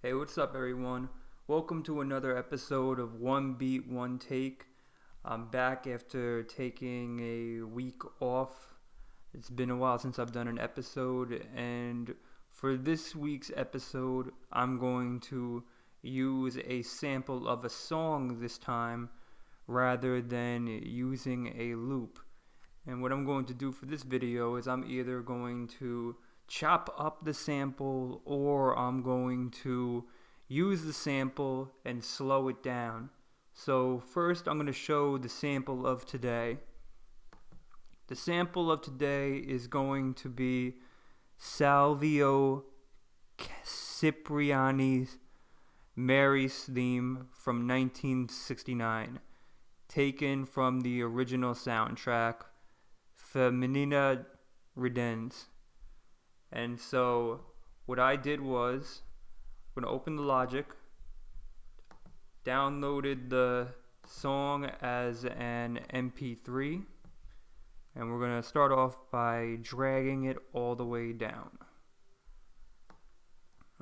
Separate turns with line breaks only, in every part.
Hey, what's up, everyone? Welcome to another episode of One Beat, One Take. I'm back after taking a week off. It's been a while since I've done an episode, and for this week's episode, I'm going to use a sample of a song this time rather than using a loop. And what I'm going to do for this video is I'm either going to chop up the sample or I'm going to use the sample and slow it down. So first I'm going to show the sample of today. The sample of today is going to be Stelvio Cipriani's Mary's Theme from 1969, taken from the original soundtrack Feminina Redens. And so what I did was I'm going to open the Logic, downloaded the song as an MP3, and we're going to start off by dragging it all the way down.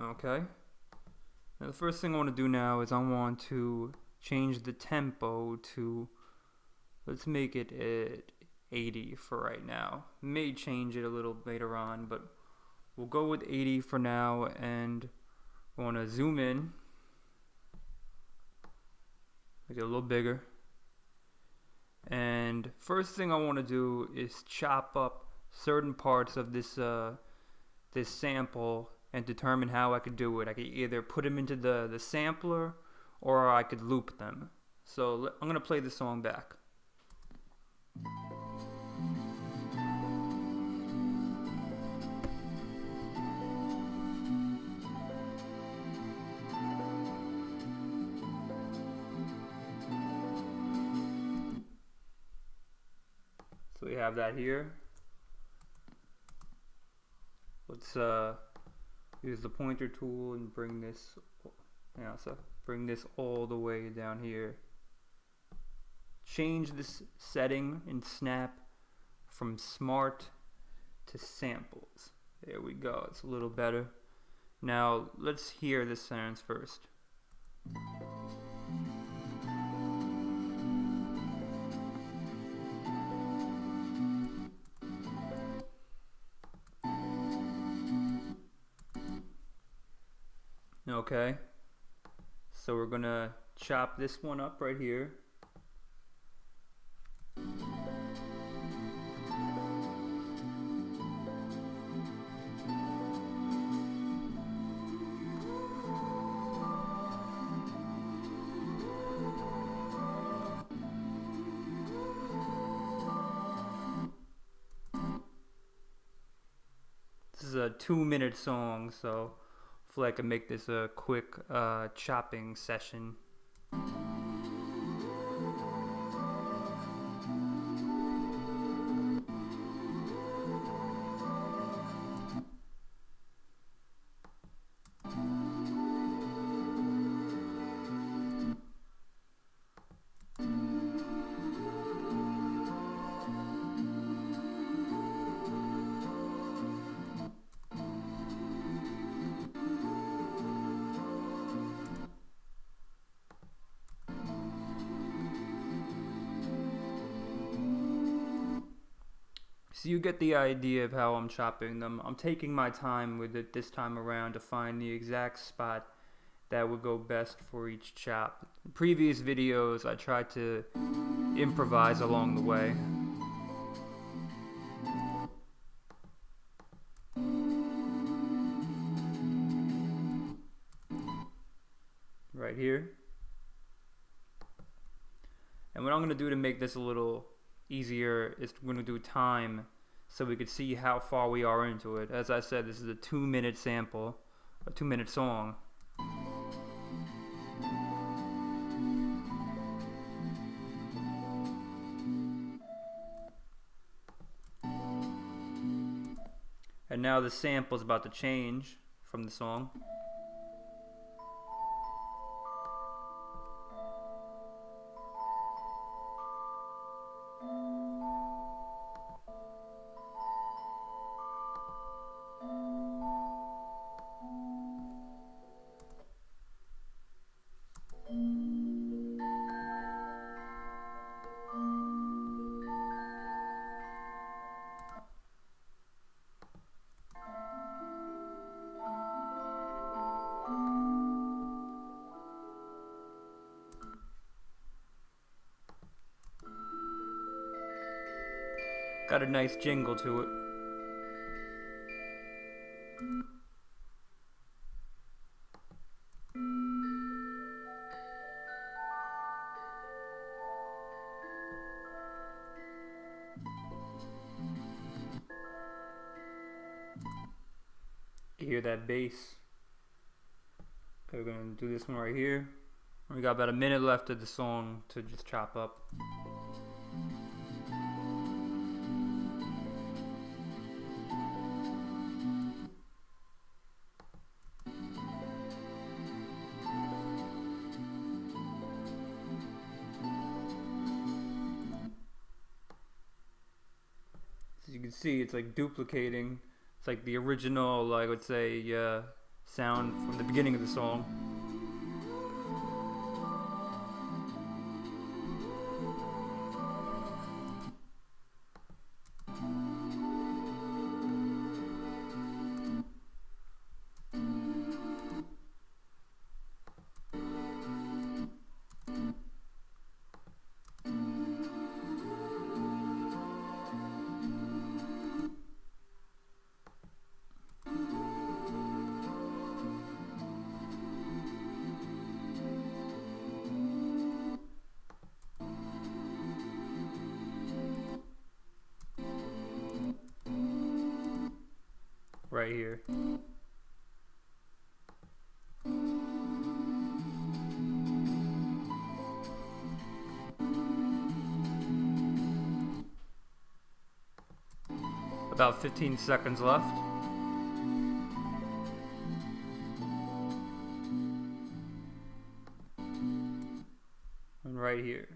Okay. Now the first thing I want to do now is I want to change the tempo to, let's make it at 80 for right now. May change it a little later on, but we'll go with 80 for now, and I want to zoom in, make it a little bigger. And first thing I want to do is chop up certain parts of this sample and determine how I could do it. I could either put them into the sampler or I could loop them. So I'm going to play the song back. So we have that here. Let's use the pointer tool and bring this, bring this all the way down here. Change this setting in Snap from Smart to Samples. There we go. It's a little better. Now let's hear this sounds first. Okay, so we're gonna chop this one up right here. This is a 2-minute song, so hopefully I can make this a quick chopping session. So you get the idea of how I'm chopping them. I'm taking my time with it this time around to find the exact spot that would go best for each chop. In previous videos, I tried to improvise along the way. Right here. And what I'm going to do to make this a little easier is we're going to do time so we could see how far we are into it. As I said, this is a 2-minute sample, a 2-minute song. And now the sample is about to change from the song. Got a nice jingle to it. You hear that bass? Okay, we're gonna do this one right here. We got about a minute left of the song to just chop up. As you can see, it's like duplicating. It's like the original, I would say, sound from the beginning of the song. Right here. About 15 seconds left. And right here.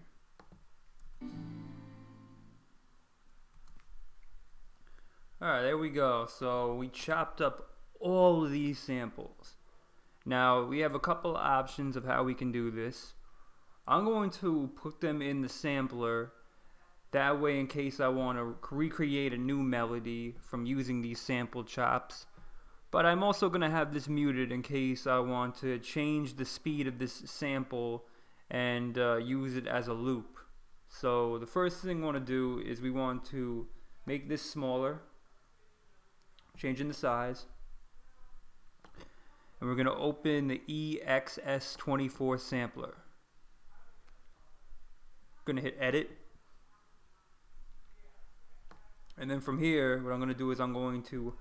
Alright, there we go. So we chopped up all of these samples. Now we have a couple options of how we can do this. I'm going to put them in the sampler. That way, in case I want to recreate a new melody from using these sample chops. But I'm also going to have this muted in case I want to change the speed of this sample and use it as a loop. So the first thing we want to do is we want to make this smaller, changing the size. And we're going to open the EXS24 sampler. Going to hit edit. And then from here, what I'm going to do is I'm going to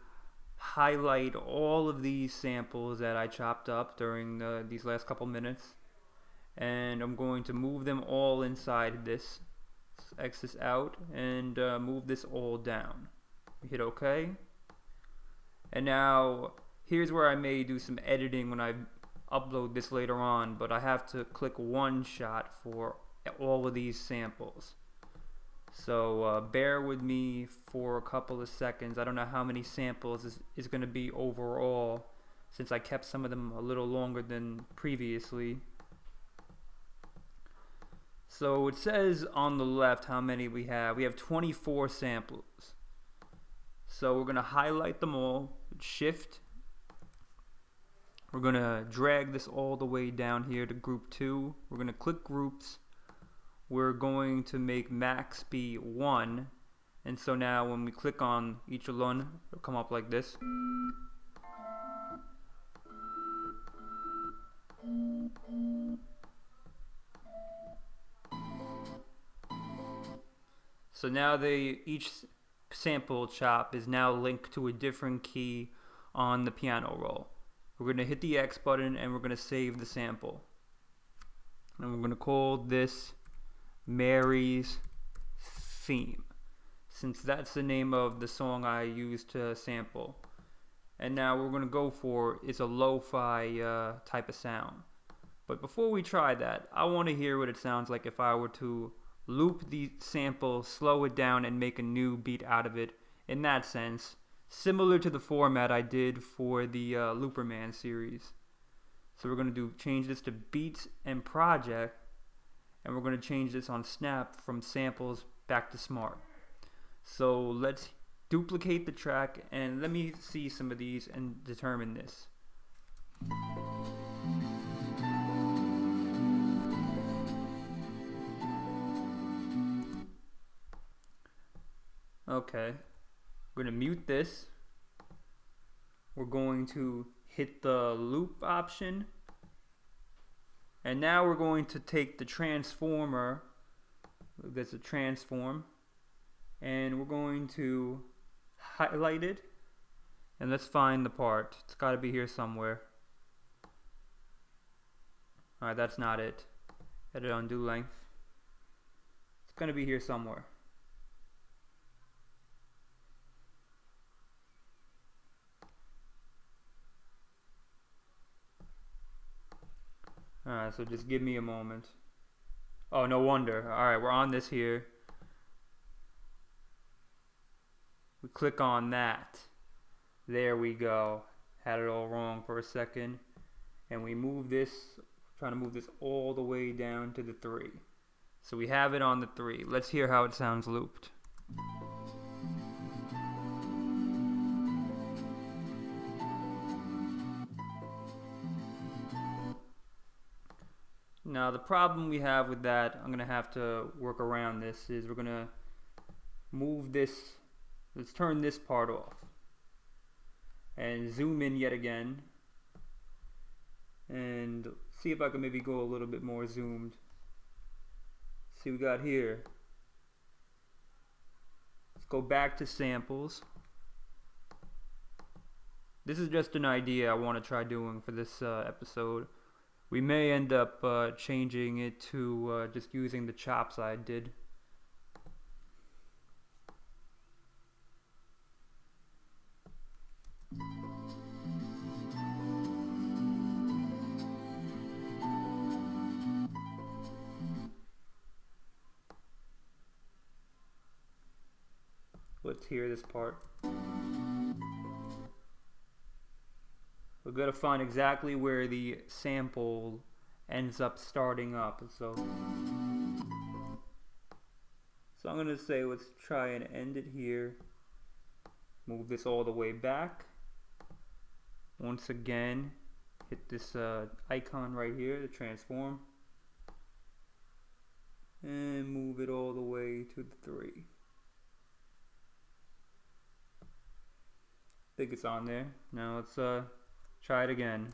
highlight all of these samples that I chopped up during these last couple minutes. And I'm going to move them all inside this. X this out and move this all down. Hit OK. And now, here's where I may do some editing when I upload this later on, but I have to click one shot for all of these samples. So bear with me for a couple of seconds. I don't know how many samples is going to be overall, since I kept some of them a little longer than previously. So it says on the left how many we have. We have 24 samples. So we're going to highlight them all with Shift. We're going to drag this all the way down here to group 2. We're going to click groups. We're going to make max be 1. And so now when we click on each one, it'll come up like this. So now each sample chop is now linked to a different key on the piano roll. We're going to hit the X button and we're going to save the sample. And we're going to call this Mary's Theme, since that's the name of the song I used to sample. And now we're going to go for it's a lo-fi type of sound. But before we try that, I want to hear what it sounds like if I were to loop the sample, slow it down, and make a new beat out of it. In that sense, similar to the format I did for the Looperman series. So we're going to change this to Beats and Project, and we're going to change this on Snap from samples back to Smart. So let's duplicate the track and let me see some of these and determine this. Okay, we're gonna mute this. We're going to hit the loop option. And now we're going to take the transformer, that's a transform, and we're going to highlight it. And let's find the part. It's got to be here somewhere. Alright, that's not it. Edit undo length. It's going to be here somewhere. Alright, so just give me a moment. Oh, no wonder. Alright, we're on this here. We click on that. There we go. Had it all wrong for a second. And we move this, trying to move this all the way down to the 3. So we have it on the 3. Let's hear how it sounds looped. Now the problem we have with that, I'm going to have to work around this, is we're going to move this, let's turn this part off. And zoom in yet again. And see if I can maybe go a little bit more zoomed. See what we got here. Let's go back to samples. This is just an idea I want to try doing for this episode. We may end up changing it to just using the chops I did. Let's hear this part. We're going to find exactly where the sample ends up starting up. So I'm going to say let's try and end it here. Move this all the way back. Once again, hit this icon right here, the transform. And move it all the way to the 3. I think it's on there. Now let's try it again.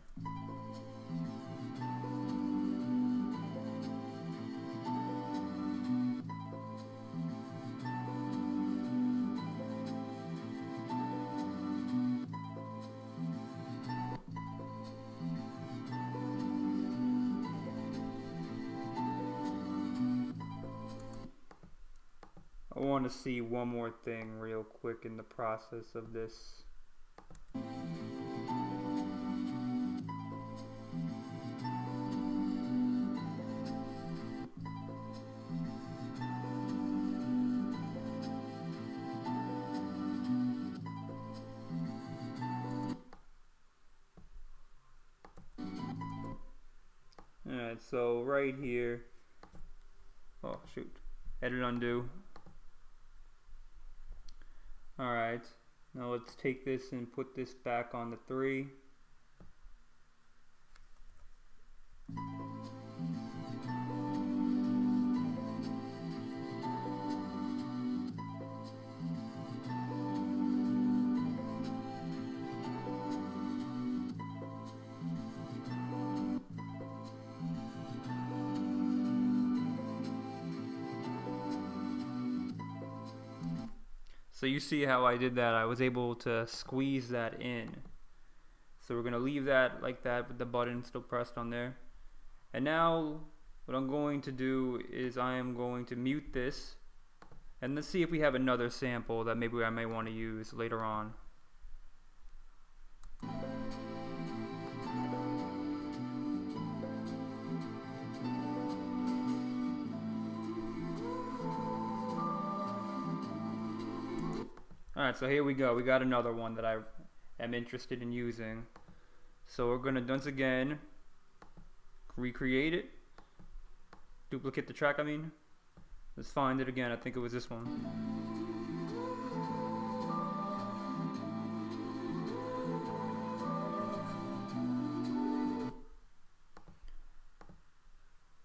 I want to see one more thing real quick in the process of this. Alright, so right here, oh shoot, edit undo. Alright, now let's take this and put this back on the 3. So you see how I did that. I was able to squeeze that in. So we're going to leave that like that with the button still pressed on there. And now what I'm going to do is I am going to mute this. And let's see if we have another sample that maybe I may want to use later on. Alright, so here we go. We got another one that I am interested in using. So we're going to once again recreate it. Duplicate the track, I mean. Let's find it again. I think it was this one.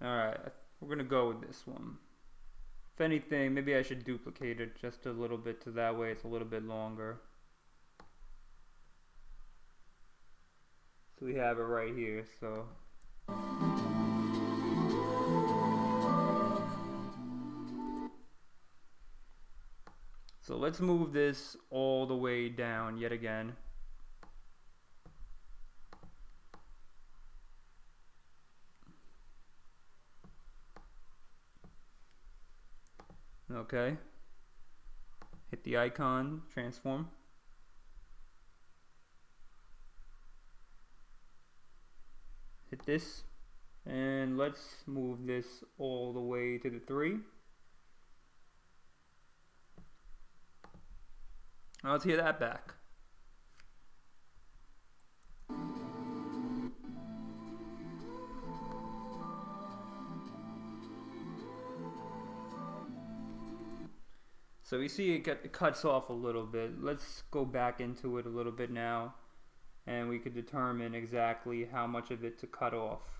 Alright, we're going to go with this one. If anything, maybe I should duplicate it just a little bit so that way it's a little bit longer. So we have it right here, so. So let's move this all the way down yet again. Okay. Hit the icon, transform. Hit this. And let's move this all the way to the 3. Now let's hear that back. So you see it cuts off a little bit. Let's go back into it a little bit now, and we could determine exactly how much of it to cut off.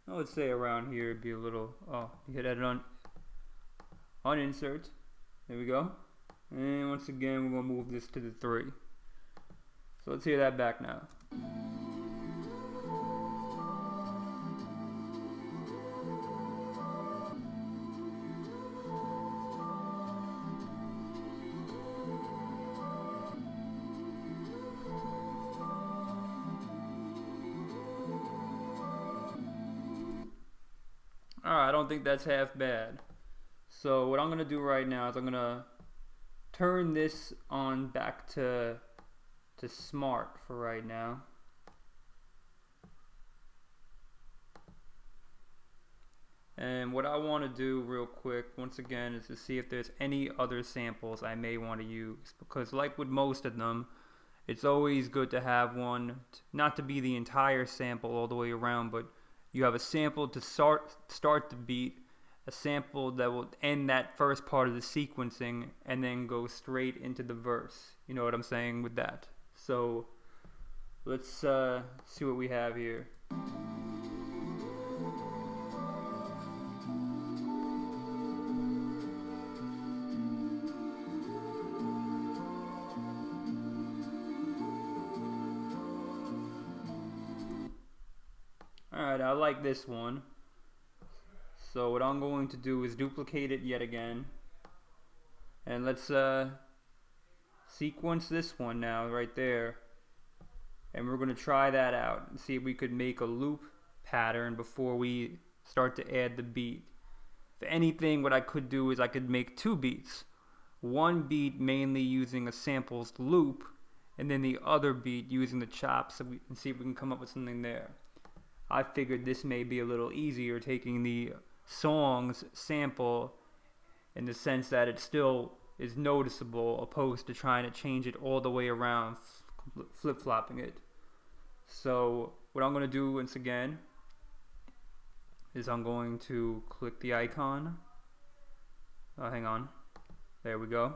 I would say around here it'd be a little, you hit edit on insert. There we go. And once again, we're going to move this to the 3. So let's hear that back now. Alright, I don't think that's half bad. So what I'm going to do right now is I'm going to turn this on back to smart for right now. And what I want to do real quick, once again, is to see if there's any other samples I may want to use. Because like with most of them, it's always good to have one, not to be the entire sample all the way around, but you have a sample to start the beat, a sample that will end that first part of the sequencing, and then go straight into the verse. You know what I'm saying with that? So let's see what we have here. Alright, I like this one. So what I'm going to do is duplicate it yet again. And let's sequence this one now right there. And we're going to try that out and see if we could make a loop pattern before we start to add the beat. If anything, what I could do is I could make 2 beats. One beat mainly using a samples loop, and then the other beat using the chops, so we can see if we can come up with something there. I figured this may be a little easier, taking the song's sample in the sense that it still is noticeable, opposed to trying to change it all the way around, flip-flopping it. So what I'm going to do once again is I'm going to click the icon. Hang on. There we go.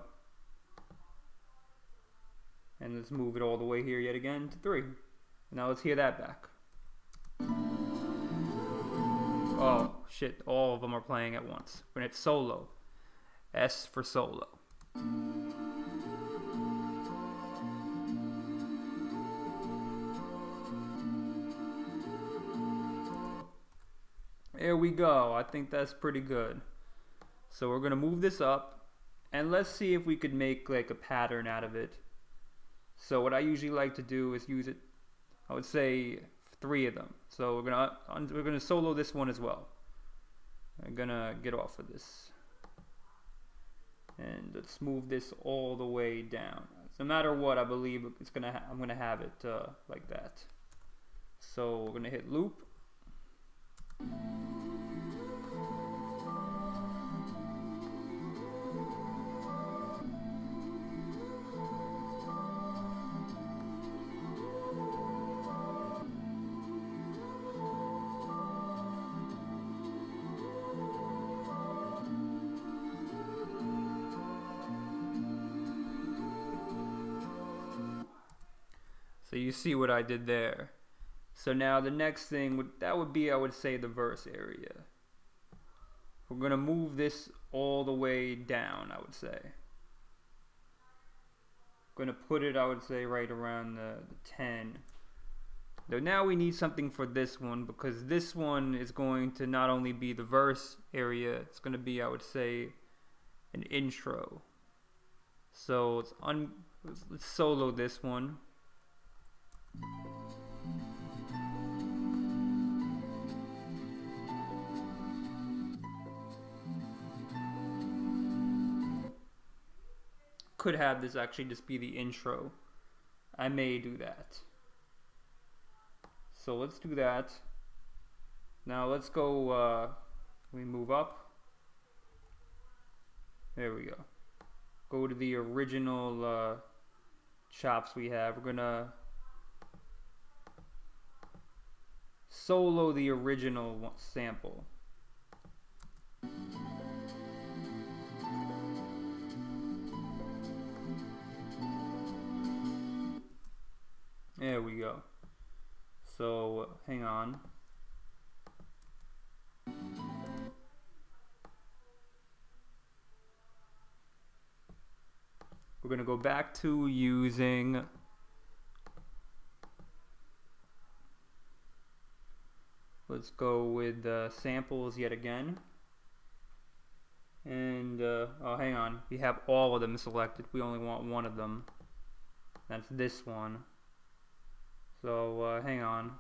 And let's move it all the way here yet again to 3. Now let's hear that back. Oh shit, all of them are playing at once. When it's solo. S for solo. There we go. I think that's pretty good. So we're going to move this up, and let's see if we could make like a pattern out of it. So what I usually like to do is use it, I would say 3 of them. So we're gonna solo this one as well. I'm gonna get off of this, and let's move this all the way down. No matter what, I believe I'm gonna have it like that. So we're gonna hit loop. So you see what I did there. So now the next thing would be, I would say, the verse area. We're going to move this all the way down, I would say. Going to put it, I would say, right around the 10. So now we need something for this one, because this one is going to not only be the verse area, it's going to be, I would say, an intro. So let's solo this one. Could have this actually just be the intro. I may do that. So let's do that. Now let's go, we move up. There we go. Go to the original chops we have. We're gonna solo the original sample. There we go. So hang on. We're going to go back to using let's go with samples yet again. And oh, hang on. We have all of them selected. We only want one of them. That's this one. So hang on.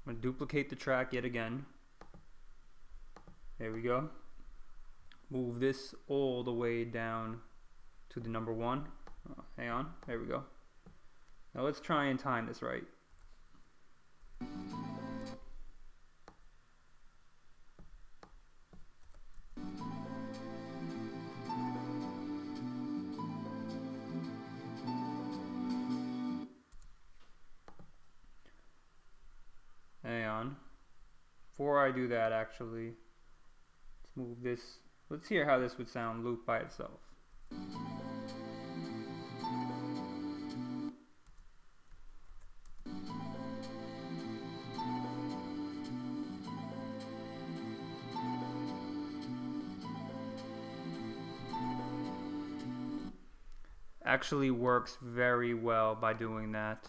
I'm going to duplicate the track yet again. There we go. Move this all the way down to the number 1. Oh, hang on. There we go. Now let's try and time this right. Hang on. Before I do that, actually, let's move this. Let's hear how this would sound looped by itself. Actually works very well by doing that.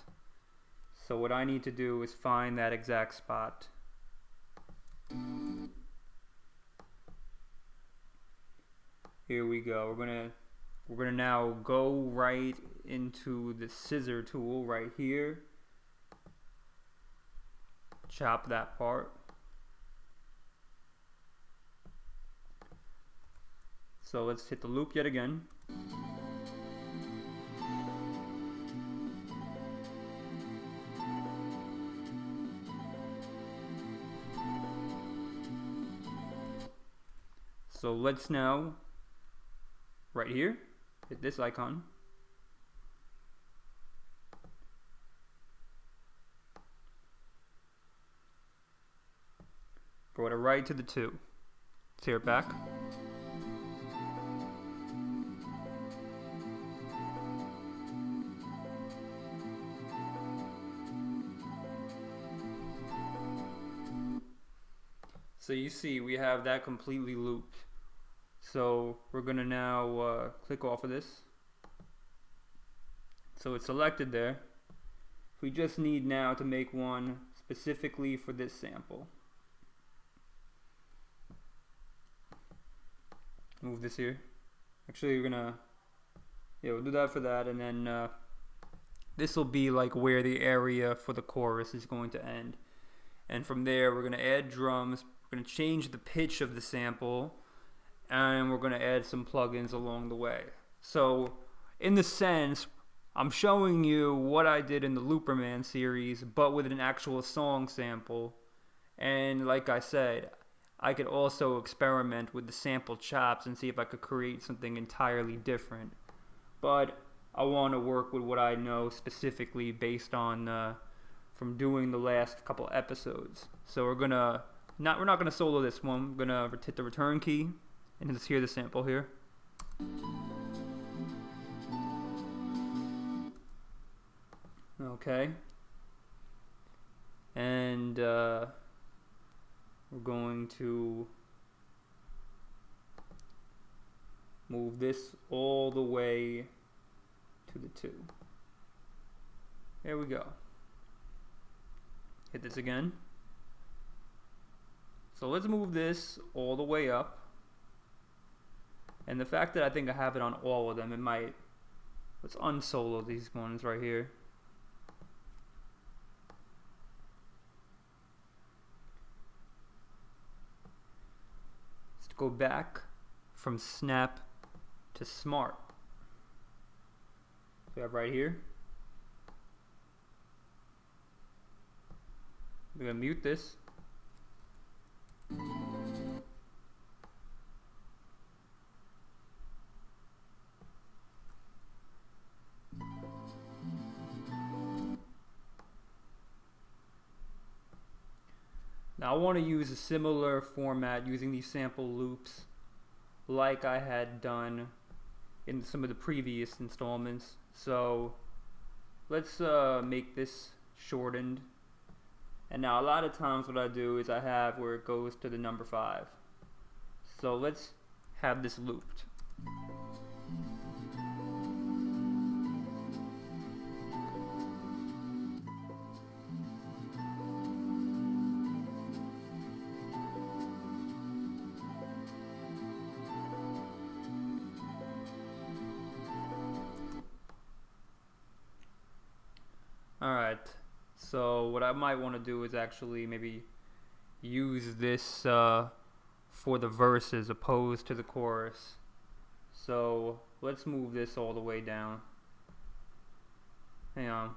So what I need to do is find that exact spot. Here we go. We're gonna now go right into the scissor tool right here. Chop that part. So let's hit the loop yet again. So let's now, right here, hit this icon. Go to right to the 2. Let's hear it back. So you see we have that completely looped. So we're going to now click off of this. So it's selected there. We just need now to make one specifically for this sample. Move this here. Actually, we're going to, we'll do that for that, and then this will be like where the area for the chorus is going to end. And from there, we're going to add drums. We're going to change the pitch of the sample, and we're going to add some plugins along the way. So in the sense, I'm showing you what I did in the Looperman series, but with an actual song sample. And like I said, I could also experiment with the sample chops and see if I could create something entirely different. But I want to work with what I know specifically based on from doing the last couple episodes. So we're not gonna solo this one. We're gonna hit the return key and just hear the sample here. Okay. And we're going to move this all the way to the 2. There we go. Hit this again. So let's move this all the way up. And the fact that I think I have it on all of them, it might... Let's unsolo these ones right here. Let's go back from snap to smart. So we have right here. We're going to mute this. Now I want to use a similar format using these sample loops like I had done in some of the previous installments. So let's make this shortened. And now a lot of times what I do is I have where it goes to the number 5. So let's have this looped. Alright, so what I might want to do is actually maybe use this for the verse as opposed to the chorus. So let's move this all the way down. Hang on.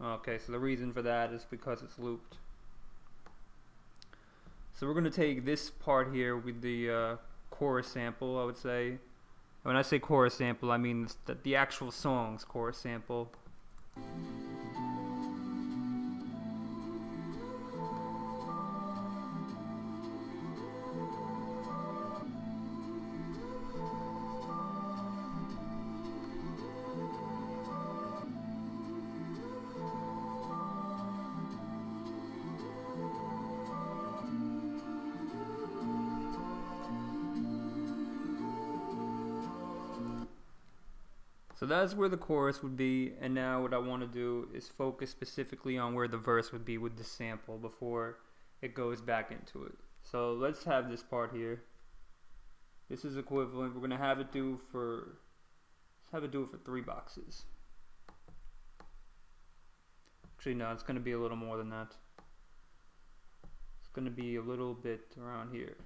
Okay, so the reason for that is because it's looped. So we're going to take this part here with the chorus sample, I would say. When I say chorus sample, I mean the actual song's chorus sample. So that's where the chorus would be, and now what I want to do is focus specifically on where the verse would be with the sample before it goes back into it. So let's have this part here. This is equivalent. We're going to have it do for, let's have it do it for 3 boxes. Actually, no, it's going to be a little more than that. It's going to be a little bit around here.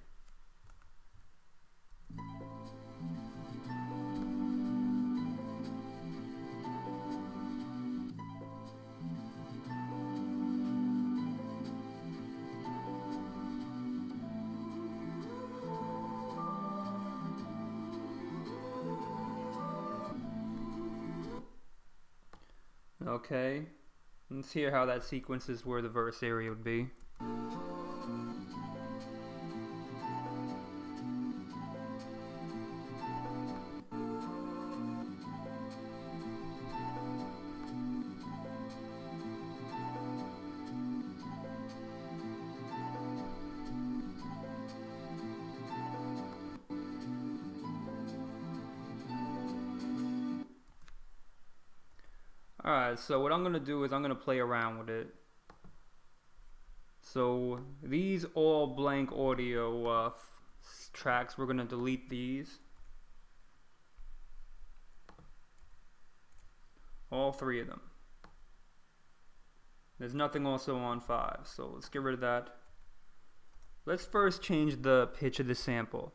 Okay, let's hear how that sequences where the verse area would be. Alright, so what I'm going to do is I'm going to play around with it. So these all blank audio tracks, we're going to delete these. All 3 of them. There's nothing also on 5, so let's get rid of that. Let's first change the pitch of the sample.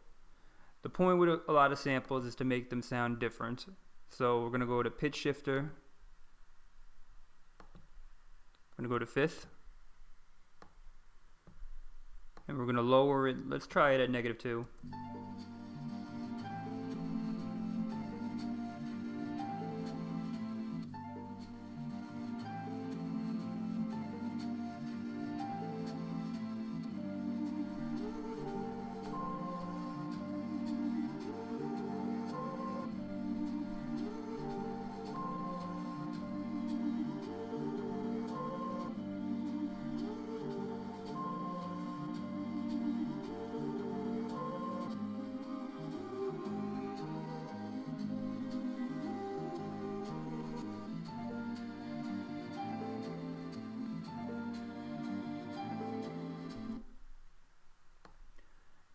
The point with a lot of samples is to make them sound different. So we're going to go to pitch shifter. We're going to go to 5th. And we're going to lower it. Let's try it at -2.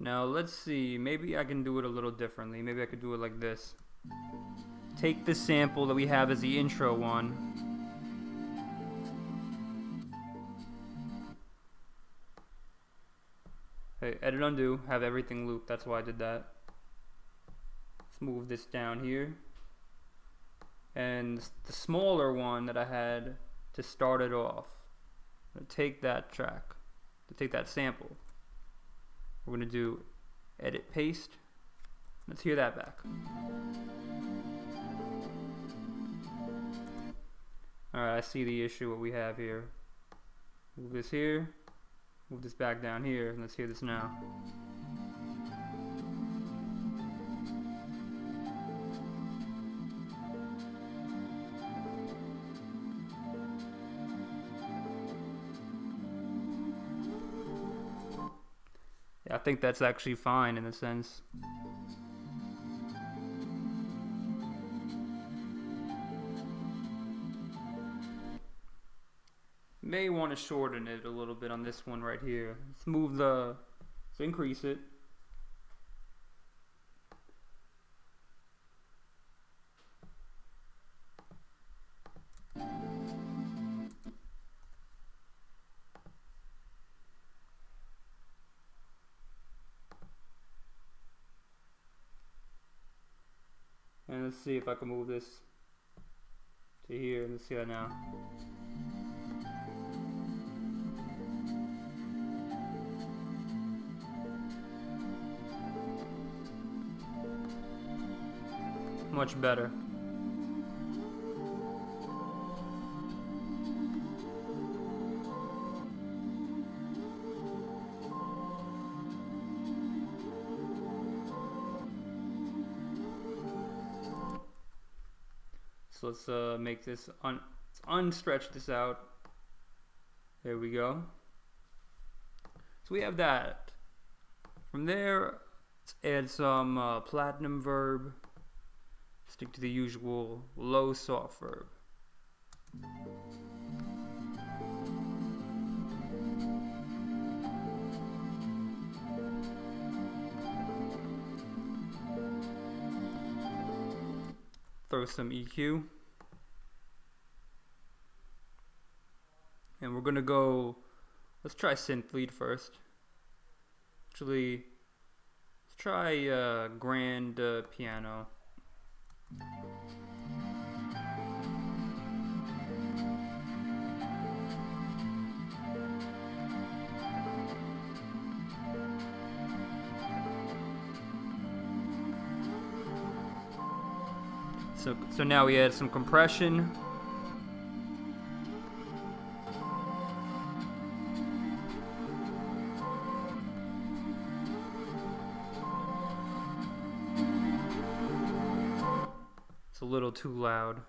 Now let's see, maybe I can do it a little differently. Maybe I could do it like this. Take the sample that we have as the intro one. Hey, edit undo, have everything looped, that's why I did that. Let's move this down here. And the smaller one that I had to start it off. I'm gonna take that track, to take that sample. We're gonna do edit paste. Let's hear that back. Alright, I see the issue what we have here. Move this here, move this back down here, and let's hear this now. Yeah, I think that's actually fine in a sense. May want to shorten it a little bit on this one right here. Let's increase it. And let's see if I can move this to here. Let's see that now. Much better. So let's make this unstretch this out. There we go. So we have that. From there, let's add some platinum verb. Stick to the usual low soft verb. Throw some EQ. And we're gonna go, let's try synth lead first. Actually, let's try grand piano. So now we add some compression. It's a little too loud.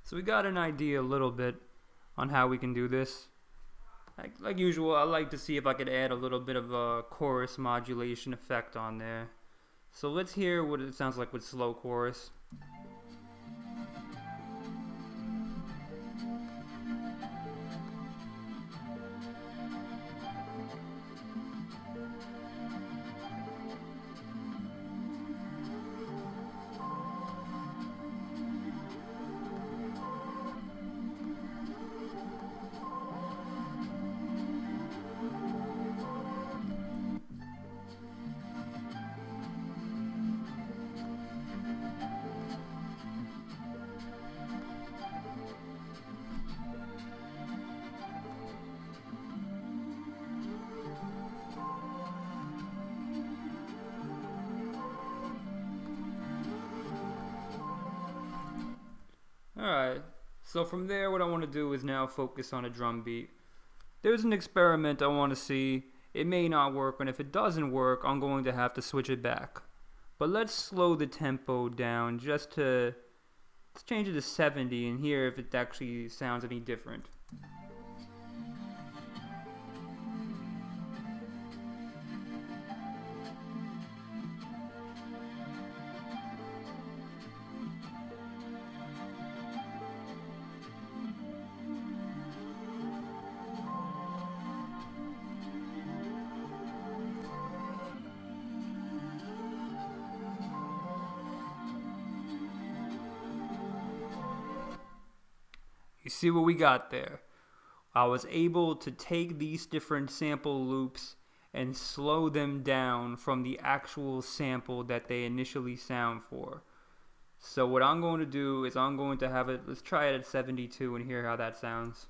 So we got an idea a little bit on how we can do this. Like usual, I like to see if I could add a little bit of a chorus modulation effect on there. So let's hear what it sounds like with slow chorus. Alright, so from there what I want to do is now focus on a drum beat. There's an experiment I want to see. It may not work, and if it doesn't work, I'm going to have to switch it back. But let's slow the tempo down let's change it to 70 and hear if it actually sounds any different. You see what we got there? I was able to take these different sample loops and slow them down from the actual sample that they initially sound for. So what I'm going to do is I'm going to have it, let's try it at 72 and hear how that sounds.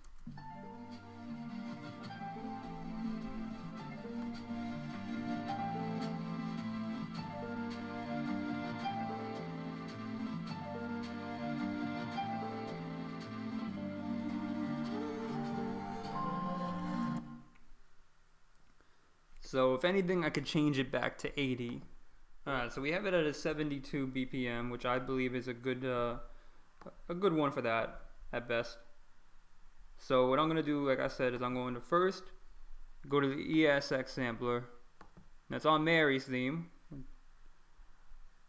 So if anything, I could change it back to 80. Alright, so we have it at a 72 BPM, which I believe is a good one for that, at best. So what I'm going to do, like I said, is I'm going to first go to the ESX sampler. That's on Mary's theme.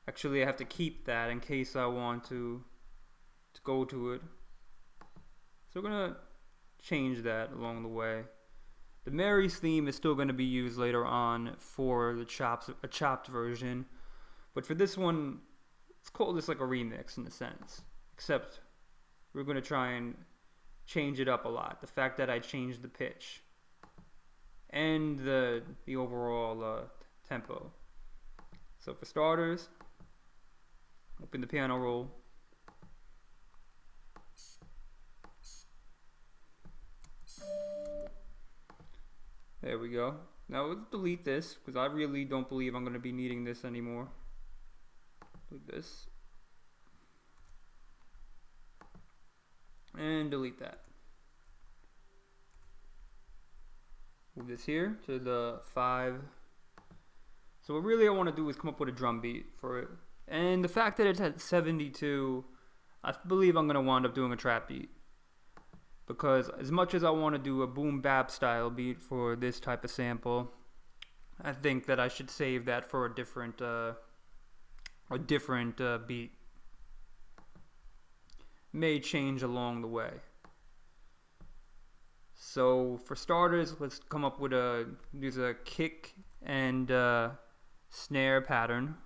Actually, I have to keep that in case I want to go to it. So we're going to change that along the way. The Mary's theme is still going to be used later on for the chopped version, but for this one, let's call this like a remix in a sense. Except we're going to try and change it up a lot. The fact that I changed the pitch and the overall tempo. So for starters, open the piano roll. There we go. Now let's delete this because I really don't believe I'm going to be needing this anymore. Delete this. And delete that. Move this here to the 5. So what really I want to do is come up with a drum beat for it. And the fact that it's at 72, I believe I'm going to wind up doing a trap beat. Because as much as I want to do a boom bap style beat for this type of sample, I think that I should save that for a different beat. May change along the way. So for starters, let's come up with use a kick and snare pattern.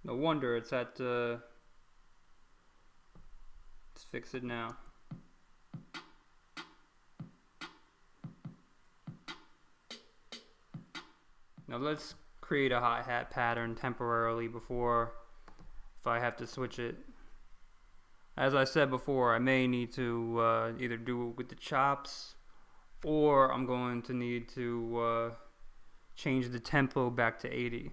No wonder it's at, let's fix it now. Now let's create a hi-hat pattern temporarily before, if I have to switch it. As I said before, I may need to either do it with the chops, or I'm going to need to change the tempo back to 80.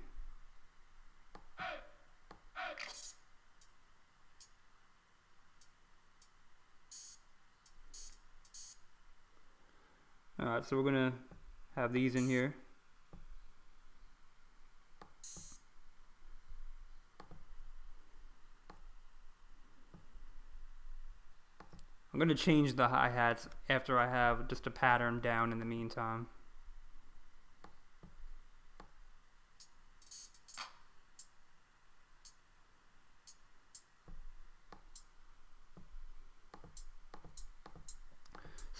Alright, so we're going to have these in here. I'm going to change the hi-hats after I have just a pattern down in the meantime.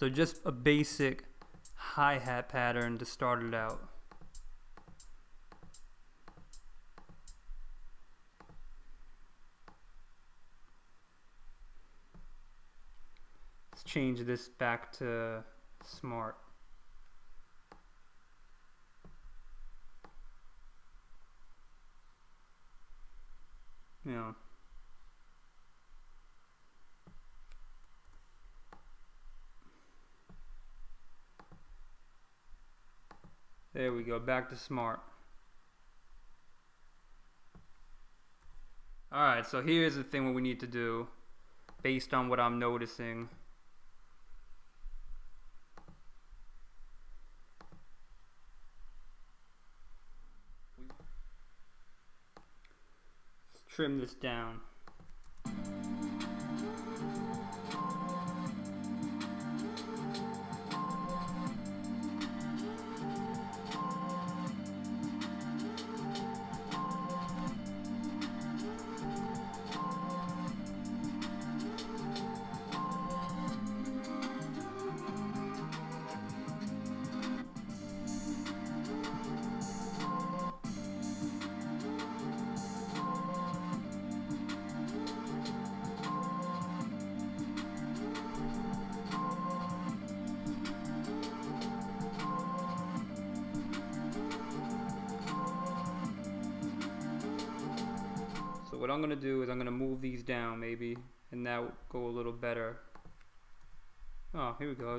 So just a basic hi-hat pattern to start it out. Let's change this back to smart. You know. There we go, back to smart. Alright, so here's the thing what we need to do based on what I'm noticing. Let's trim this down. So what I'm going to do is I'm going to move these down maybe, and that will go a little better. Oh, here we go.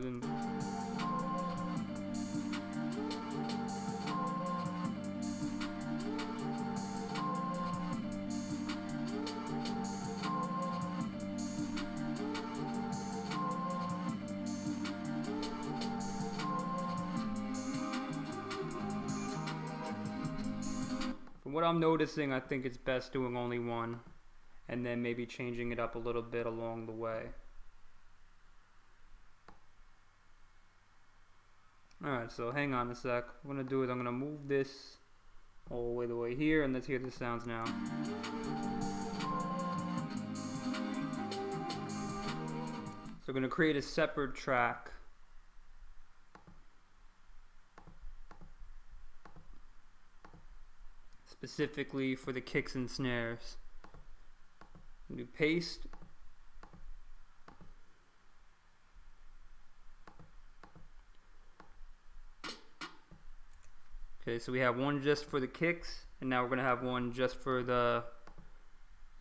From what I'm noticing, I think it's best doing only one, and then maybe changing it up a little bit along the way. Alright, so hang on a sec. What I'm going to do is I'm going to move this all the way here, and let's hear the sounds now. So we're going to create a separate track. Specifically for the kicks and snares. Do paste. Okay, so we have one just for the kicks, and now we're gonna have one just for the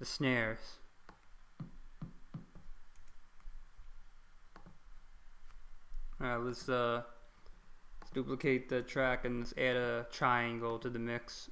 snares. Alright, let's duplicate the track and let's add a triangle to the mix.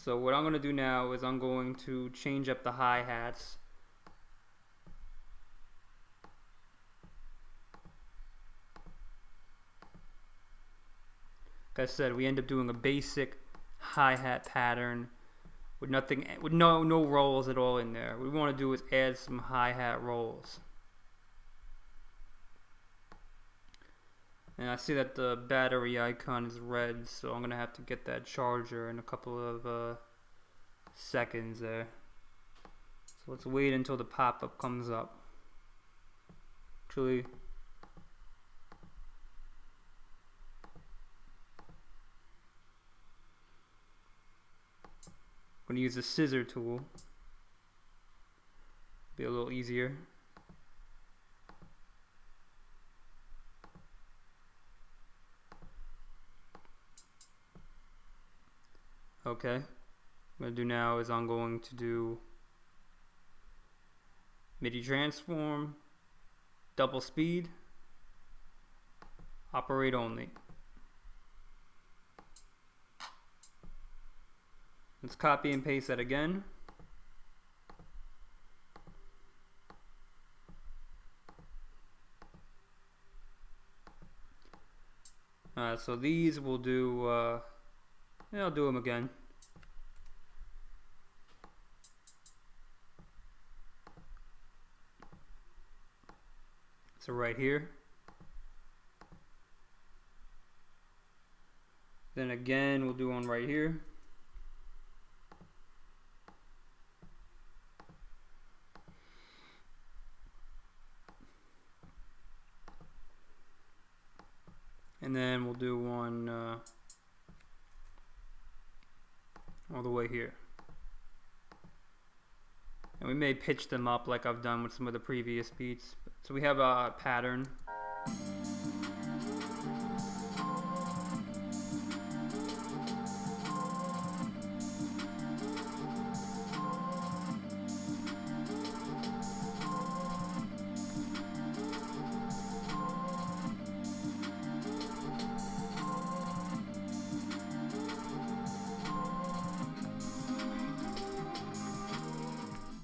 So what I'm going to do now is I'm going to change up the hi-hats. Like I said, we end up doing a basic hi-hat pattern with nothing, with no rolls at all in there. What we want to do is add some hi-hat rolls. And I see that the battery icon is red, so I'm going to have to get that charger in a couple of seconds there. So let's wait until the pop-up comes up. Actually, I'm going to use the scissor tool. Be a little easier. Okay, what I'm going to do now is I'm going to do MIDI transform, double speed, operate only. Let's copy and paste that again. Alright, so these we'll do, yeah, I'll do them again. So right here. Then again, we'll do one right here. And then we'll do one all the way here. And we may pitch them up like I've done with some of the previous beats. So we have a pattern.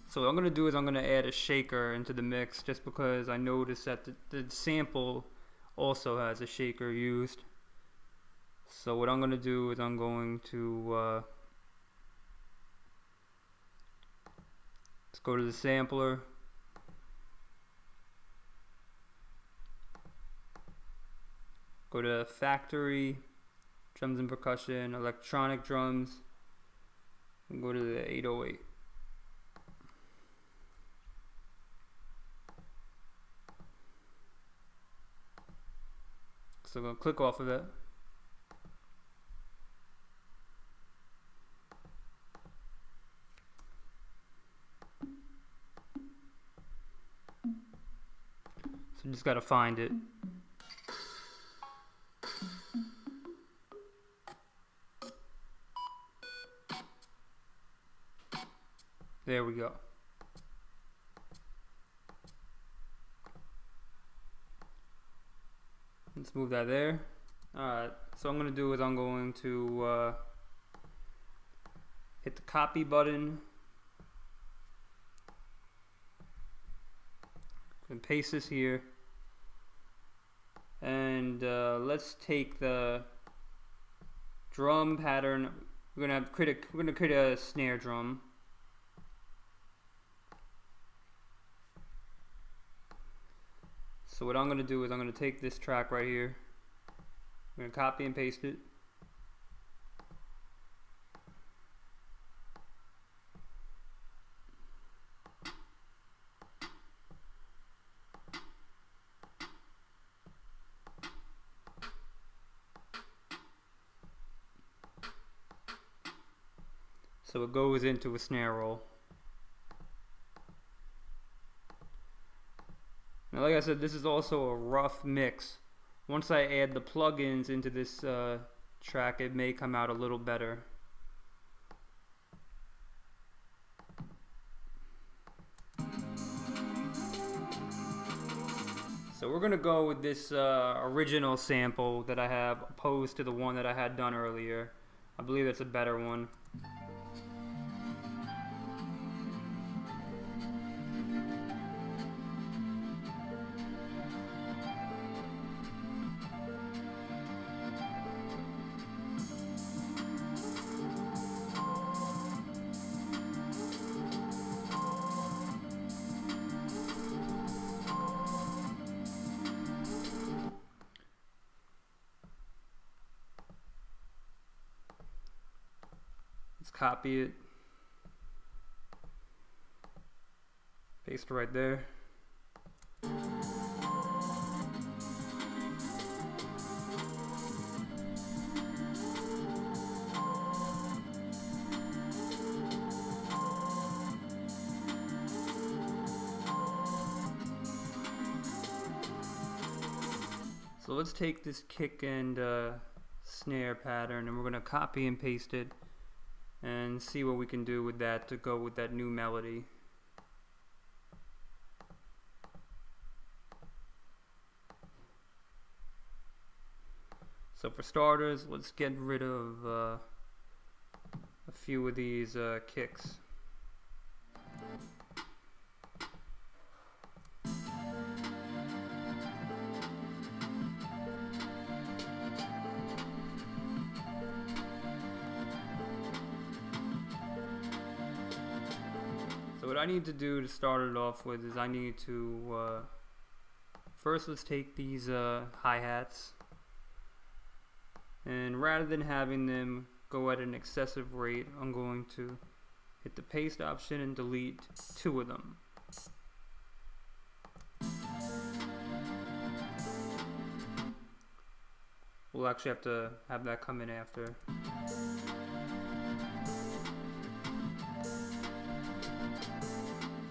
So what I'm going to do is I'm going to add a shaker into the mix just because I noticed that the sample also has a shaker used. So what I'm going to do is I'm going to let's go to the sampler. Go to factory, drums and percussion, electronic drums, and go to the 808. So I'm going to click off of it. So you just got to find it. There we go. Let's move that there. Alright, so what I'm going to do is I'm going to hit the copy button and paste this here. And let's take the drum pattern. We're going to create a snare drum. So what I'm going to do is I'm going to take this track right here. I'm going to copy and paste it. So it goes into a snare roll. Now, like I said, this is also a rough mix. Once I add the plugins into this track, it may come out a little better. So we're gonna go with this original sample that I have opposed to the one that I had done earlier. I believe that's a better one. Let's copy it, paste it right there. So let's take this kick and snare pattern and we're going to copy and paste it and see what we can do with that to go with that new melody. So for starters, let's get rid of a few of these kicks. what I need to do to start it off with is I need to first let's take these hi-hats, and rather than having them go at an excessive rate, I'm going to hit the paste option and delete 2 of them. We'll actually have to have that come in after.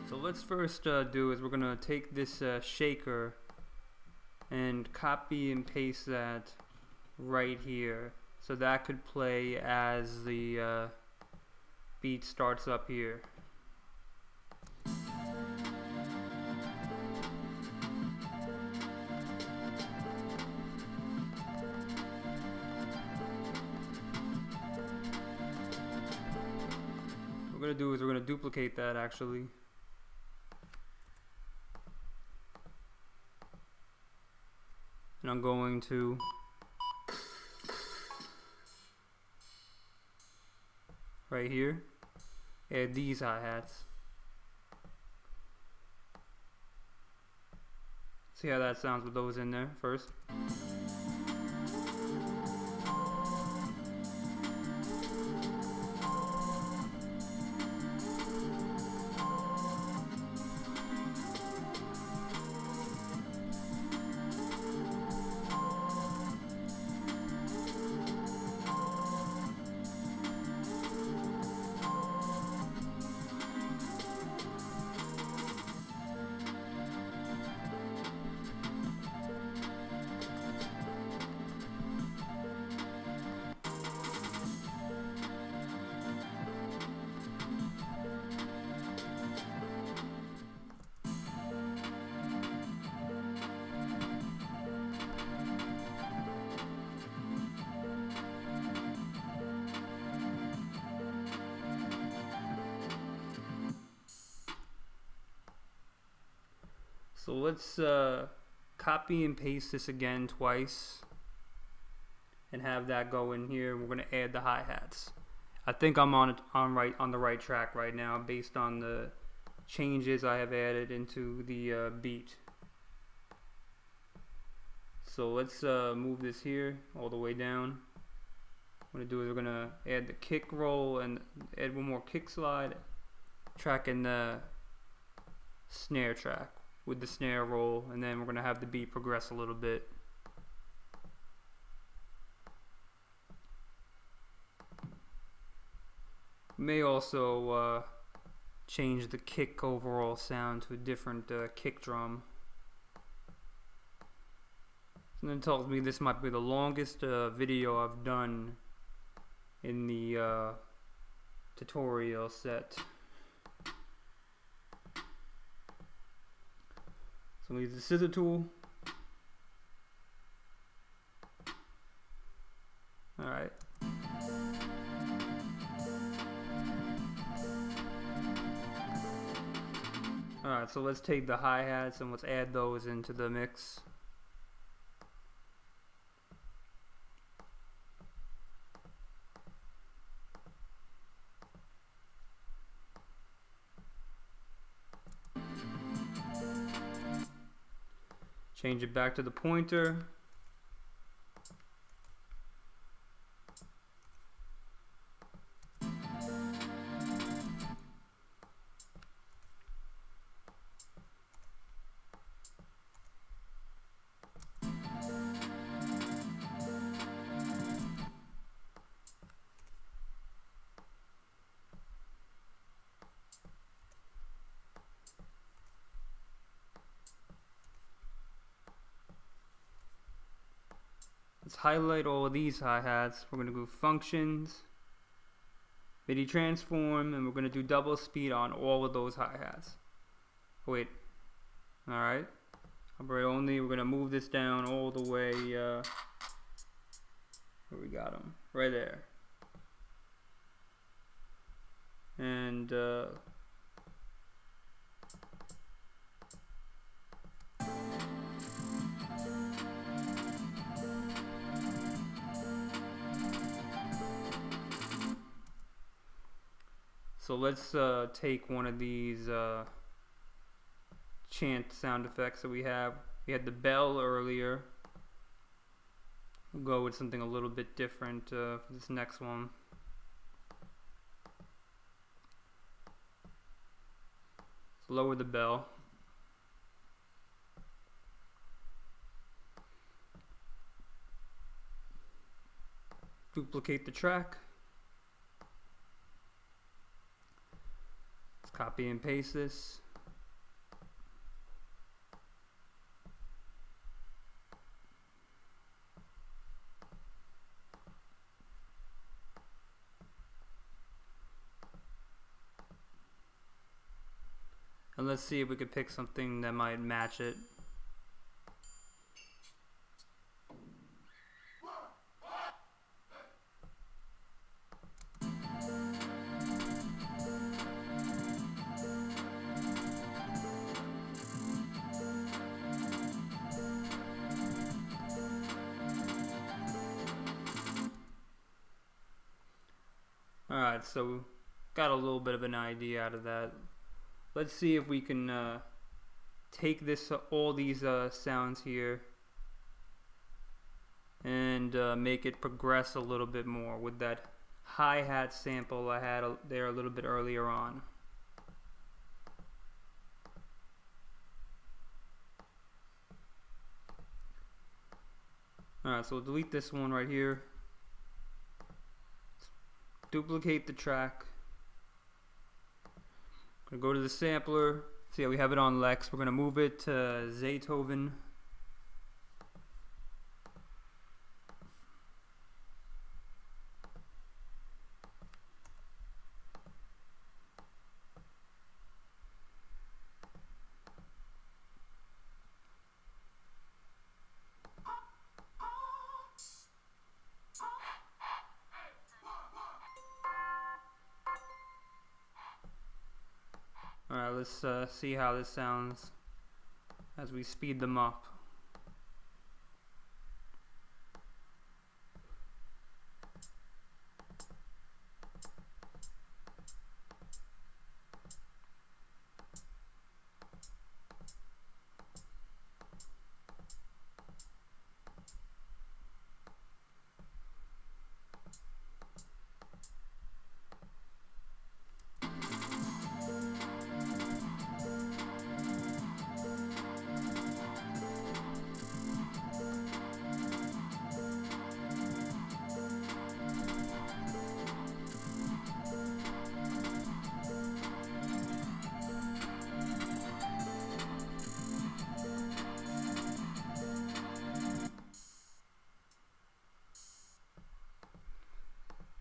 So let's first do is we're gonna take this shaker and copy and paste that right here, so that could play as the beat starts up here. What we're gonna do is we're gonna duplicate that actually. And I'm going to right here add these hi-hats. See how that sounds with those in there first. So let's copy and paste this again twice and have that go in here. We're going to add the hi-hats. I think I'm on the right track right now based on the changes I have added into the beat. So let's move this here all the way down. What I'm going to do is we're going to add the kick roll and add one more kick slide, tracking the snare track with the snare roll, and then we're going to have the beat progress a little bit. May also change the kick overall sound to a different kick drum. And then it tells me this might be the longest video I've done in the tutorial set. So we use the scissor tool. Alright. Alright, so let's take the hi-hats and let's add those into the mix. Change it back to the pointer. Let's highlight all of these hi-hats. We're going to go functions, MIDI transform, and we're going to do double speed on all of those hi-hats. Wait. Alright. Operator only. We're going to move this down all the way. Where we got them. Right there. And So let's take one of these chant sound effects that we have. We had the bell earlier. We'll go with something a little bit different for this next one. Let's lower the bell. Duplicate the track. Let's copy and paste this. And let's see if we could pick something that might match it. Alright, so got a little bit of an idea out of that. Let's see if we can take this all these sounds here and make it progress a little bit more with that hi-hat sample I had there a little bit earlier on. Alright, so we'll delete this one right here. Duplicate the track. Gonna go to the sampler. See how we have it on Lex. We're gonna move it to Zaytoven. Alright, let's see how this sounds as we speed them up.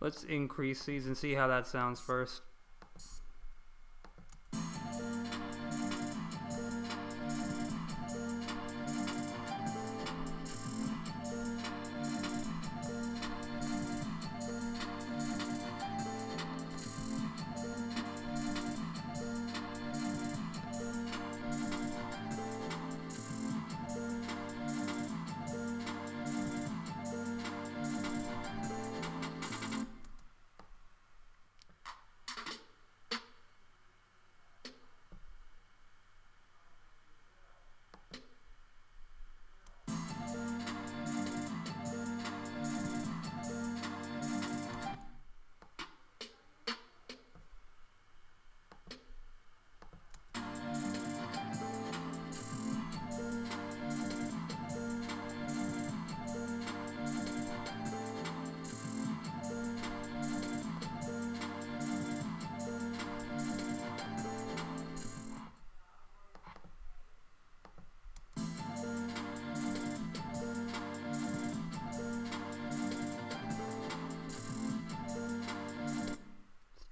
Let's increase these and see how that sounds first.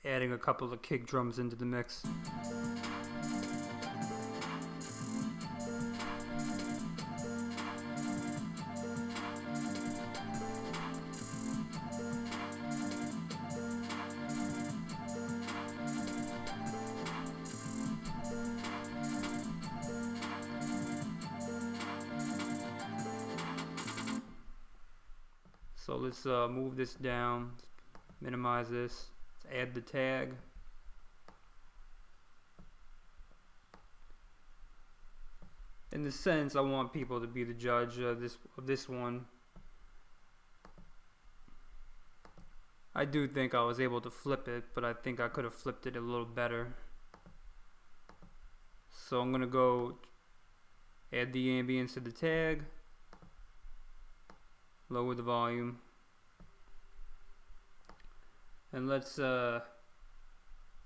Adding a couple of kick drums into the mix. So let's move this down, minimize this. Add the tag. in the sense, I want people to be the judge of this one. I do think I was able to flip it, but I think I could have flipped it a little better. So I'm gonna go add the ambience to the tag, lower the volume, and let's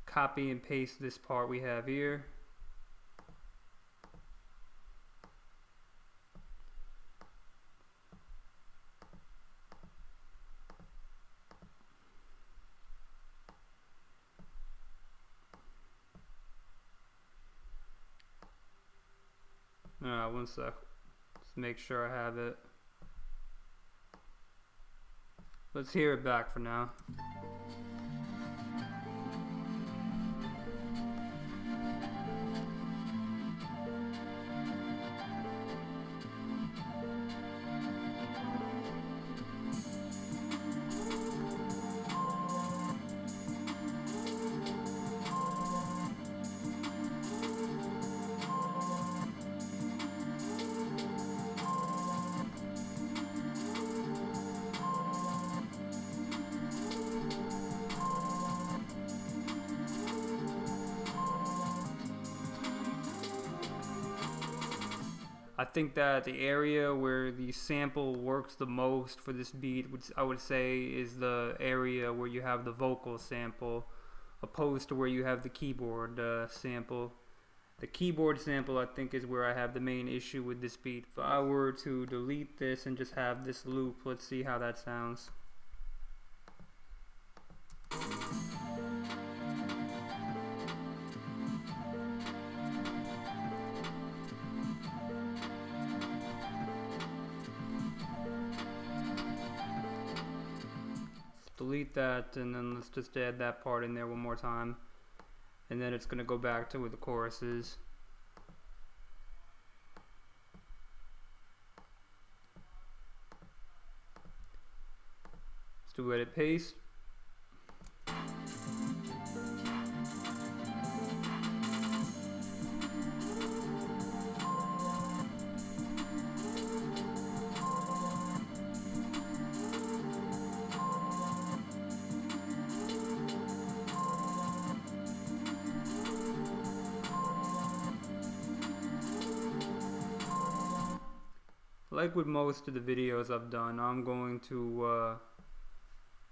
copy and paste this part we have here. One sec. Let's make sure I have it. Let's hear it back for now. I think that the area where the sample works the most for this beat, which I would say is the area where you have the vocal sample, opposed to where you have the keyboard sample. The keyboard sample, I think, is where I have the main issue with this beat. If I were to delete this and just have this loop, let's see how that sounds. Delete that, and then let's just add that part in there one more time, and then it's going to go back to where the chorus is. Let's do edit paste. Like with most of the videos I've done, I'm going to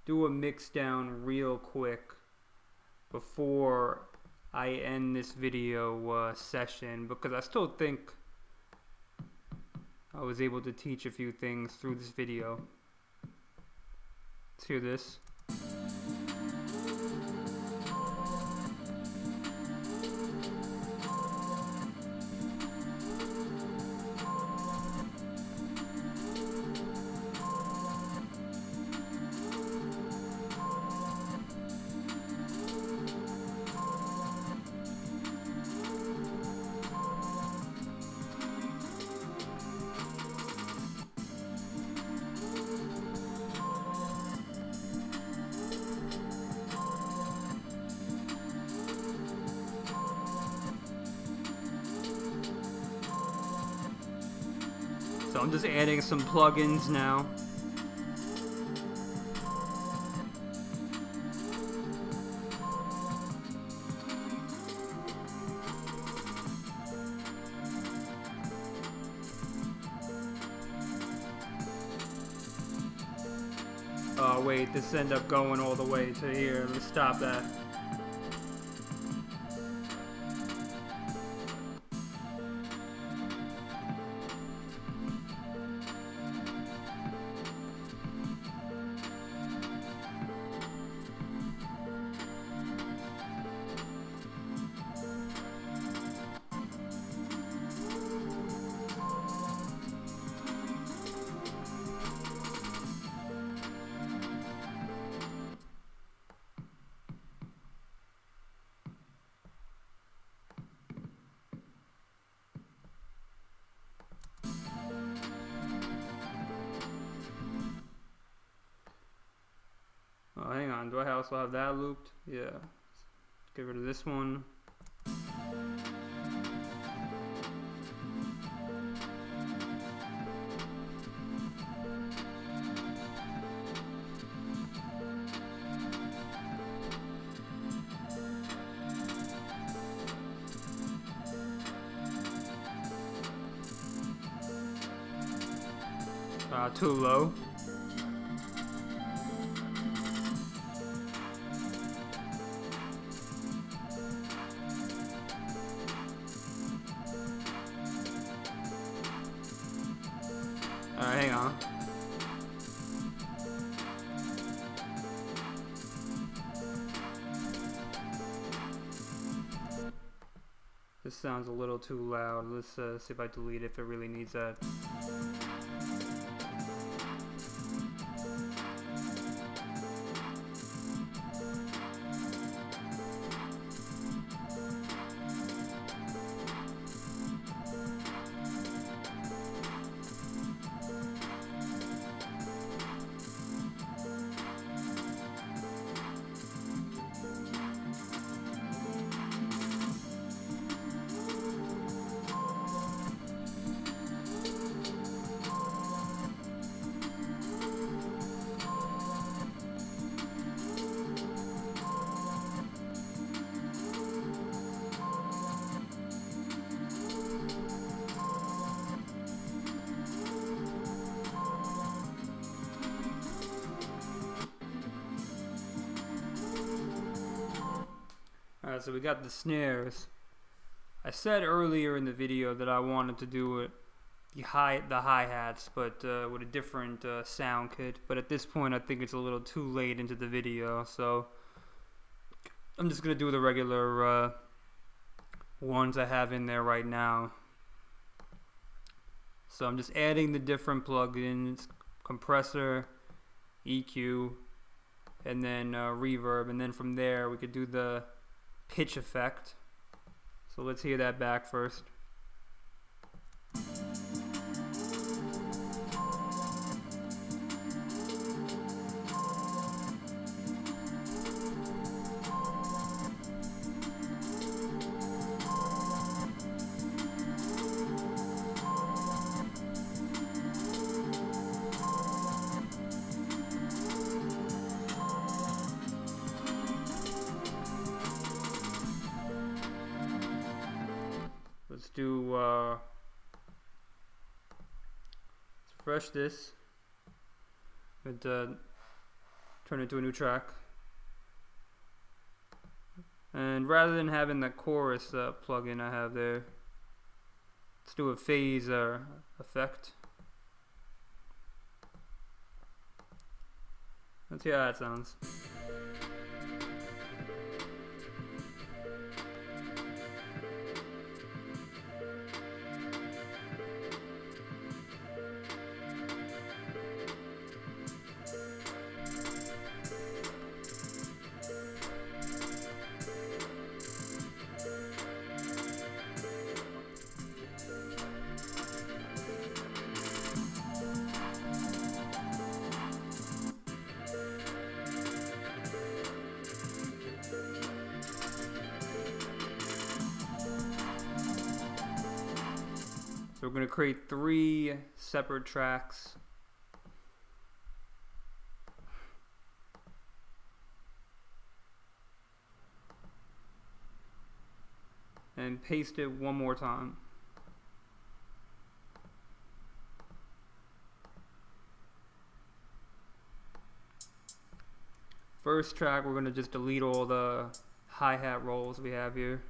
do a mix down real quick before I end this video session, because I still think I was able to teach a few things through this video. Let's hear this. So I'm just adding some plugins now. Oh wait, this ended up going all the way to here. Let's stop that. Oh, hang on. Do I also have that looped? Yeah. Let's get rid of this one. Too low. Alright, hang on. This sounds a little too loud. Let's see if I delete it if it really needs that. Alright, so we got the snares. I said earlier in the video that I wanted to do it, the hi-hats, but with a different sound kit. But at this point, I think it's a little too late into the video, so I'm just gonna do the regular ones I have in there right now. So I'm just adding the different plugins, compressor, EQ, and then reverb, and then from there we could do the pitch effect. So let's hear that back first. Let's do, let's refresh this and turn it into a new track. And rather than having the chorus plugin I have there, let's do a phase effect. Let's see how that sounds. So we're going to create 3 separate tracks. And paste it one more time. First track, we're going to just delete all the hi-hat rolls we have here.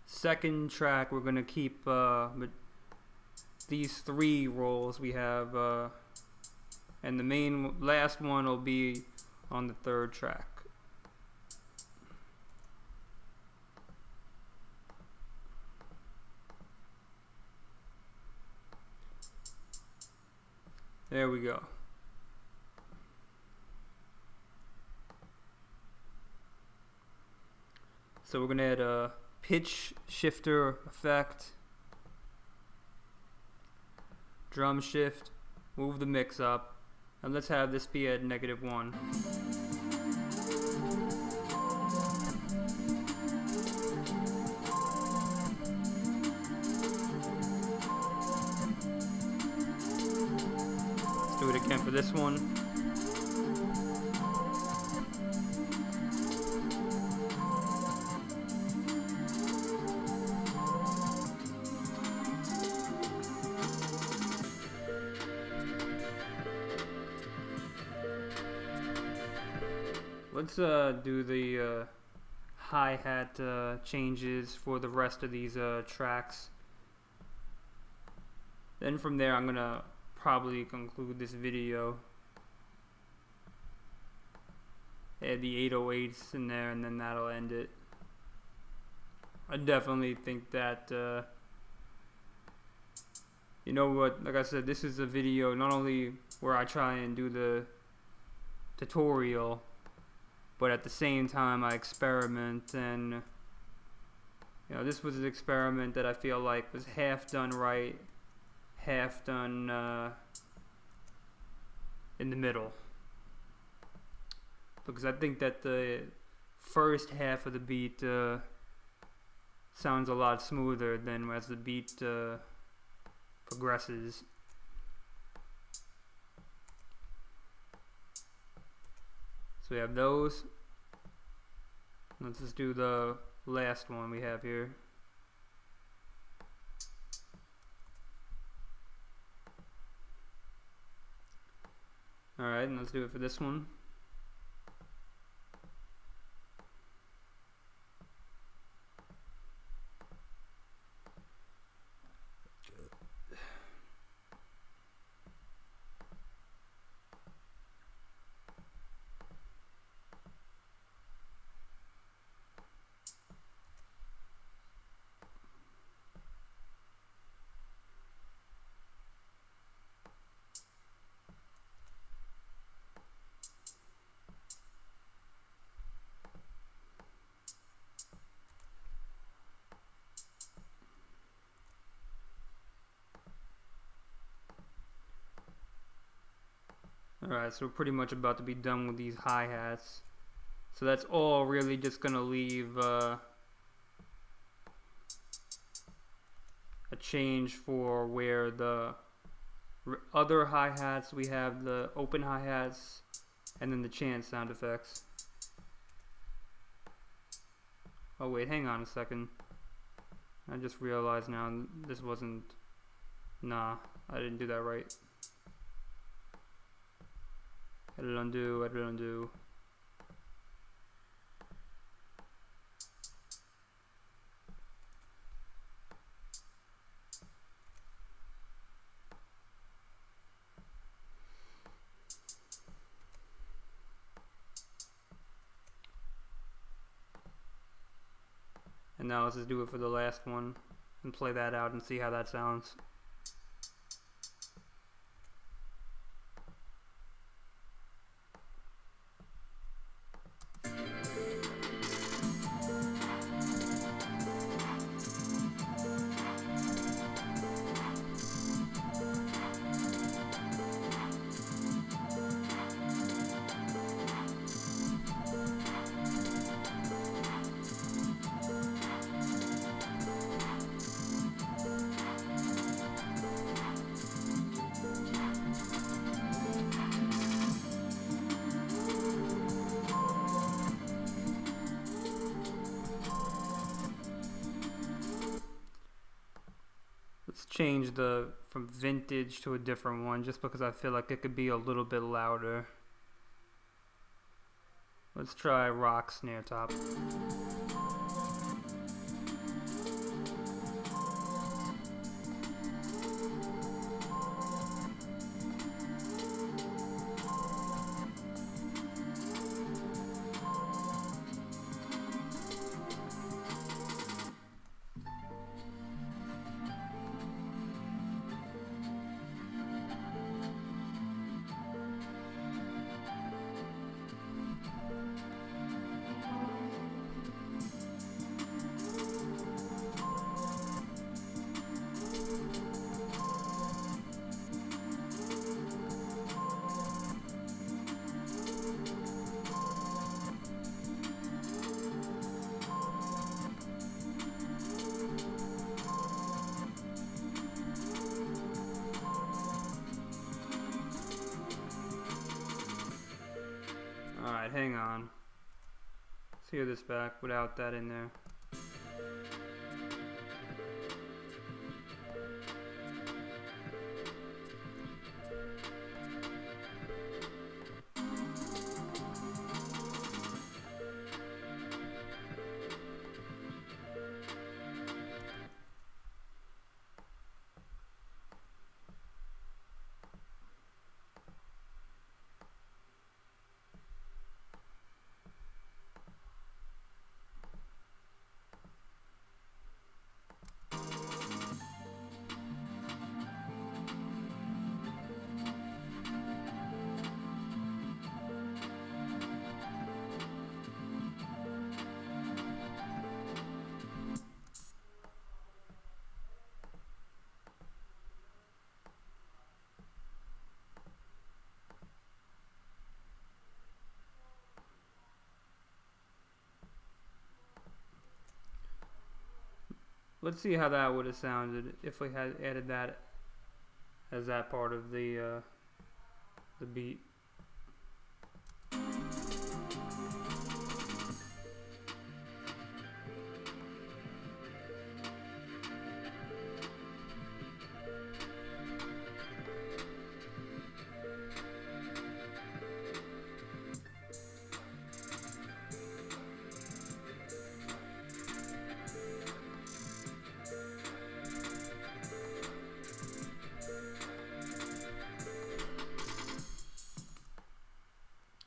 Second track, we're going to keep these 3 rolls we have, and the last one will be on the 3rd track. There we go. So we're going to add a pitch shifter effect, drum shift, move the mix up, and let's have this be at -1. Let's do it again for this one. let's do the hi-hat changes for the rest of these tracks. Then from there I'm gonna probably conclude this video. Add the 808s in there, and then that'll end it. I definitely think that you know what, like I said, this is a video not only where I try and do the tutorial, but at the same time I experiment. And you know, this was an experiment that I feel like was half done right, half done in the middle, because I think that the first half of the beat sounds a lot smoother than as the beat progresses. So we have those. Let's just do the last one we have here. Alright, and let's do it for this one. Alright, so we're pretty much about to be done with these hi-hats. So that's all really just gonna leave a change for where the other hi-hats, we have the open hi-hats and then the chant sound effects. Oh wait, hang on a second. I just realized now this wasn't, nah, I didn't do that right. Edit undo, edit undo. And now let's just do it for the last one and play that out and see how that sounds. Let's change the from vintage to a different one just because I feel like it could be a little bit louder. Let's try rock snare top. Alright, hang on. Let's hear this back without that in there. let's see how that would have sounded if we had added that as that part of the beat.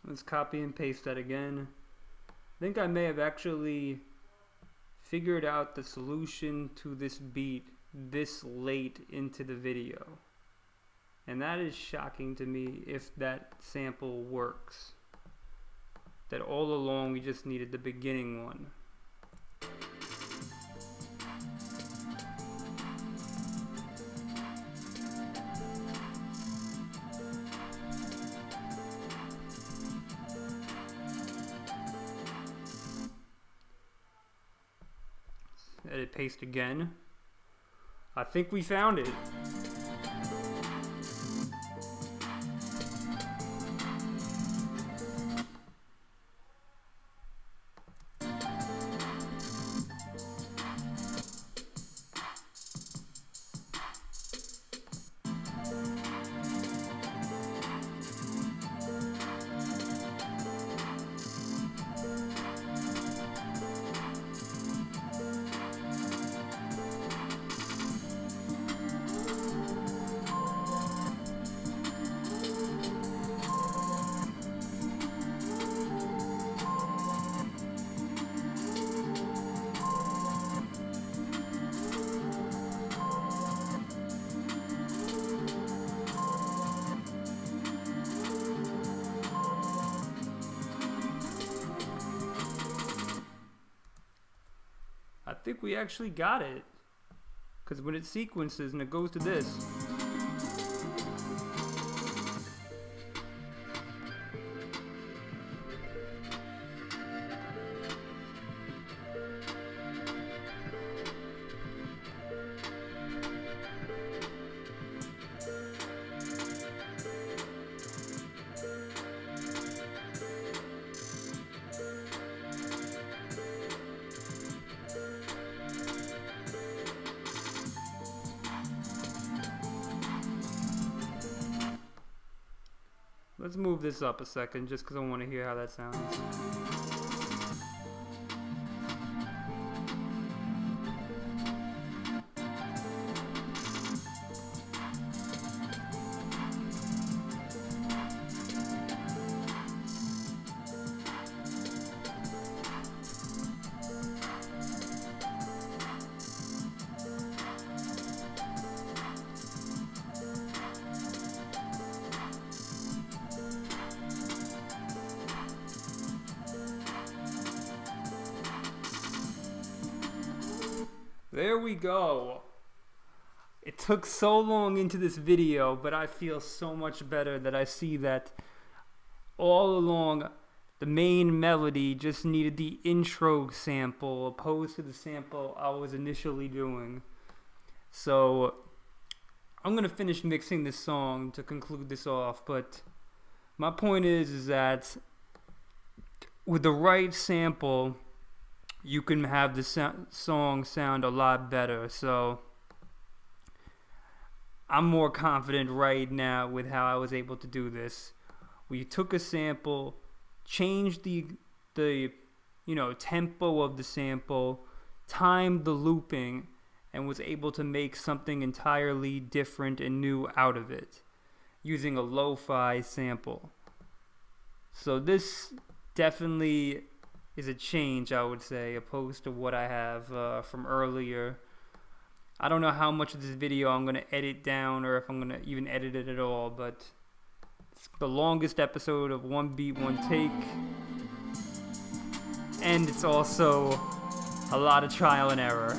Let's copy and paste that again. I think I may have actually figured out the solution to this beat this late into the video. And that is shocking to me if that sample works. That all along we just needed the beginning one. Edit paste again. I think we found it. I think we actually got it. Because when it sequences and it goes to this. Let's move this up a second just because I want to hear how that sounds. There we go. It took so long into this video, but I feel so much better that I see that all along the main melody just needed the intro sample opposed to the sample I was initially doing. So I'm gonna finish mixing this song to conclude this off, but my point is that with the right sample you can have the song sound a lot better. So I'm more confident right now with how I was able to do this. We took a sample, changed the tempo of the sample, timed the looping, and was able to make something entirely different and new out of it using a lo-fi sample. So this definitely is a change, I would say, opposed to what I have from earlier. I don't know how much of this video I'm going to edit down or if I'm going to even edit it at all, but it's the longest episode of One Beat, One Take. And it's also a lot of trial and error.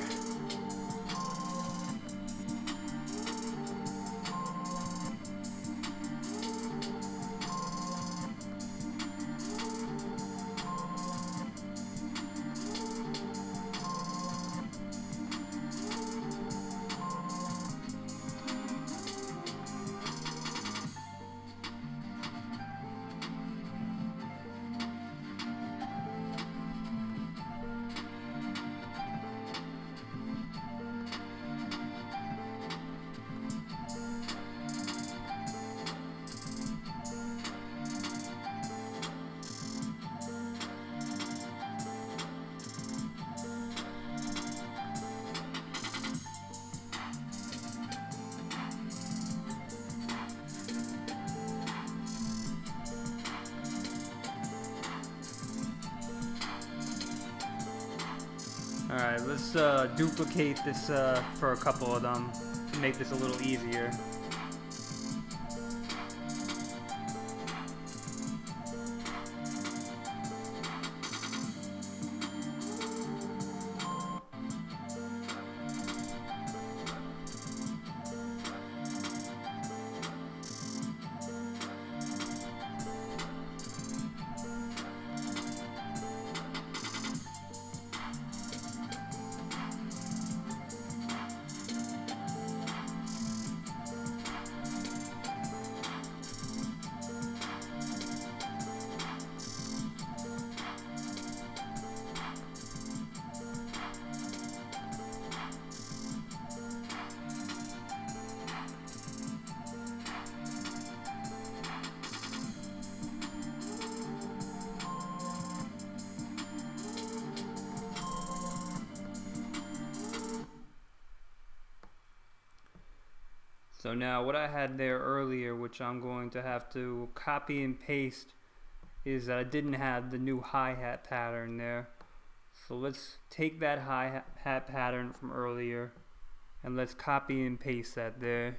Alright, let's duplicate this for a couple of them to make this a little easier. So now what I had there earlier, which I'm going to have to copy and paste, is that I didn't have the new hi-hat pattern there. So let's take that hi-hat pattern from earlier and let's copy and paste that there.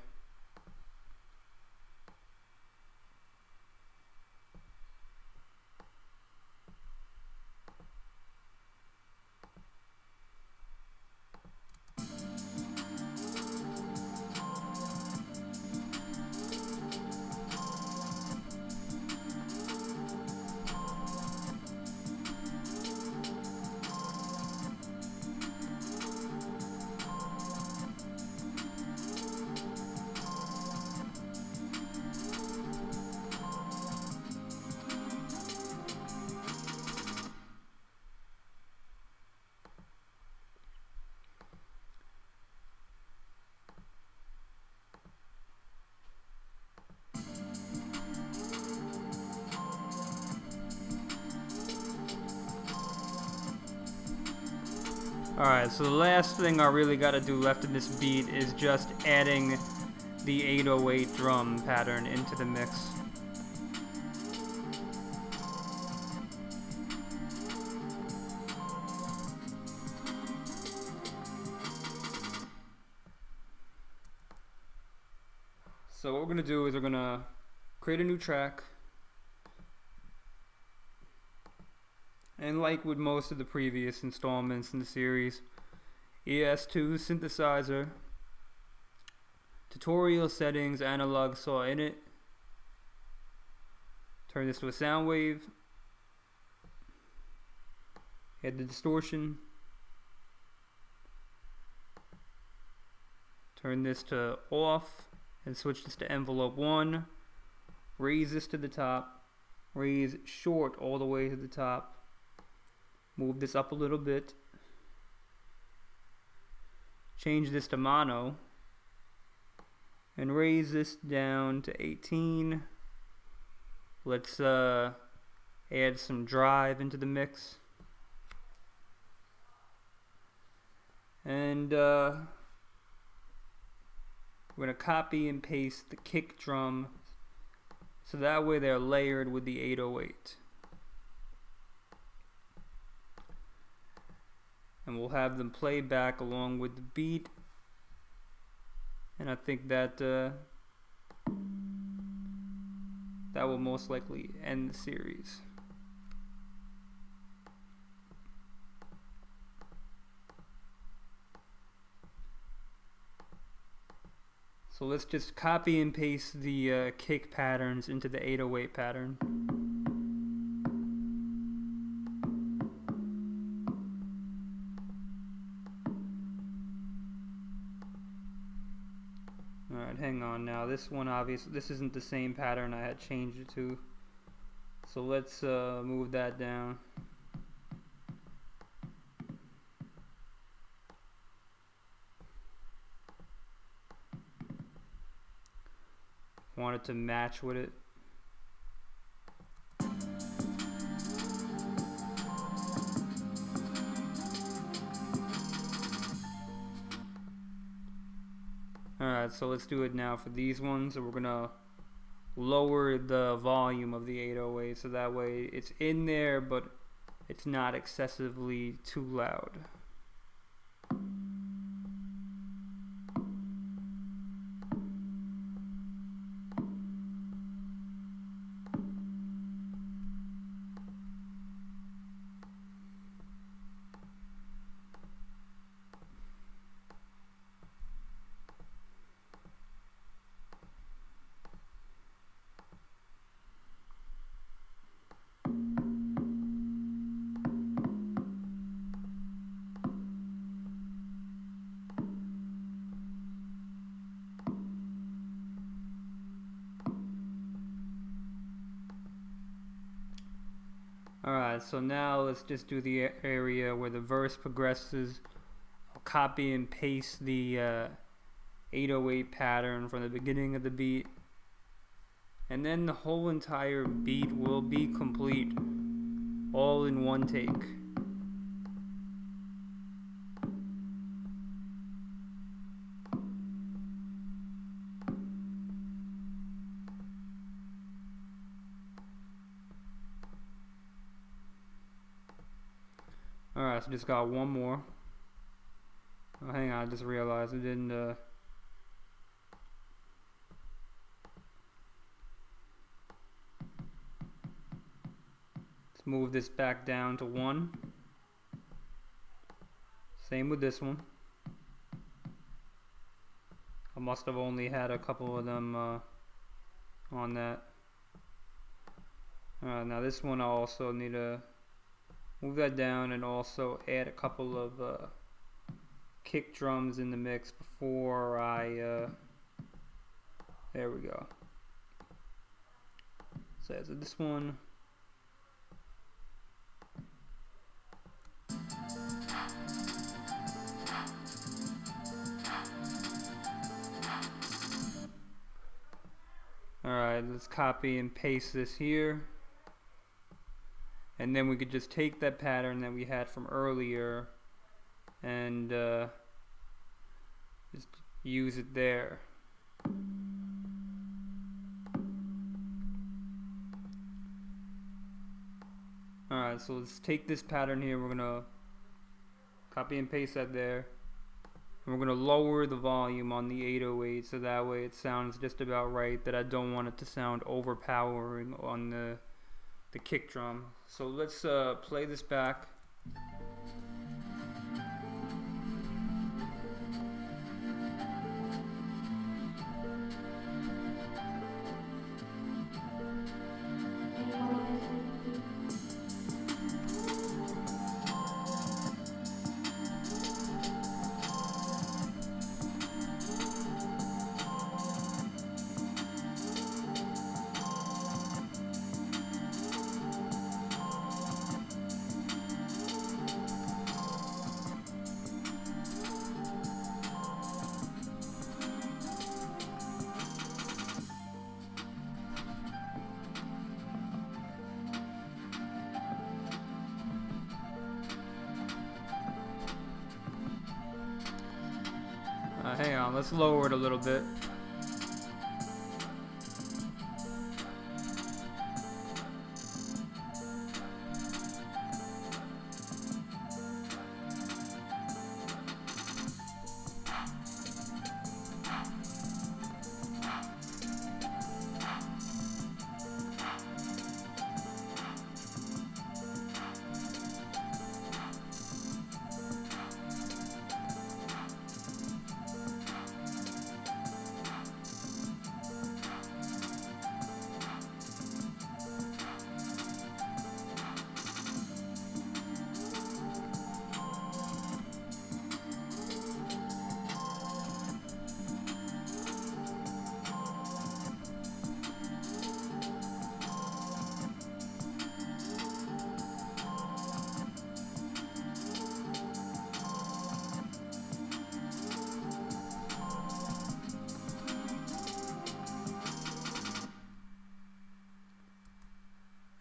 Alright, so the last thing I really got to do left in this beat is just adding the 808 drum pattern into the mix. So what we're going to do is we're going to create a new track. And like with most of the previous installments in the series, ES2 synthesizer, tutorial settings, analog saw in it. Turn this to a sound wave. Add the distortion. Turn this to off and switch this to envelope 1. Raise this to the top. Raise short all the way to the top. Move this up a little bit. Change this to mono. And raise this down to 18. Let's add some drive into the mix. And we're going to copy and paste the kick drum so that way they're layered with the 808. And we'll have them play back along with the beat, and I think that that will most likely end the series. So let's just copy and paste the kick patterns into the 808 pattern. Alright, hang on now. This one obviously, this isn't the same pattern I had changed it to. So let's move that down. Want it to match with it. Alright, so let's do it now for these ones. So we're gonna lower the volume of the 808 so that way it's in there but it's not excessively too loud. Alright, so now let's just do the area where the verse progresses. I'll copy and paste the 808 pattern from the beginning of the beat, and then the whole entire beat will be complete, all in one take. Alright, so just got one more. Oh, hang on, I just realized I didn't let's move this back down to 1. Same with this one. I must have only had a couple of them on that. Now this one I also need to move that down and also add a couple of kick drums in the mix before I there we go. So as this one, alright, let's copy and paste this here. And then we could just take that pattern that we had from earlier and just use it there. Alright, so let's take this pattern here. We're going to copy and paste that there. And we're going to lower the volume on the 808 so that way it sounds just about right, that I don't want it to sound overpowering on the kick drum. So let's play this back. Hang on, let's lower it a little bit.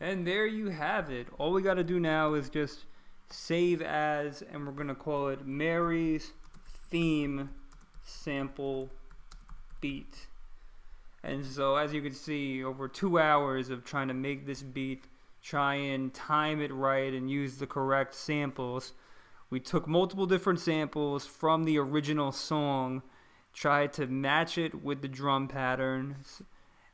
And there you have it. All we got to do now is just save as, and we're going to call it Mary's Theme Sample Beat. And so as you can see, over 2 hours of trying to make this beat, try and time it right and use the correct samples. We took multiple different samples from the original song, tried to match it with the drum patterns,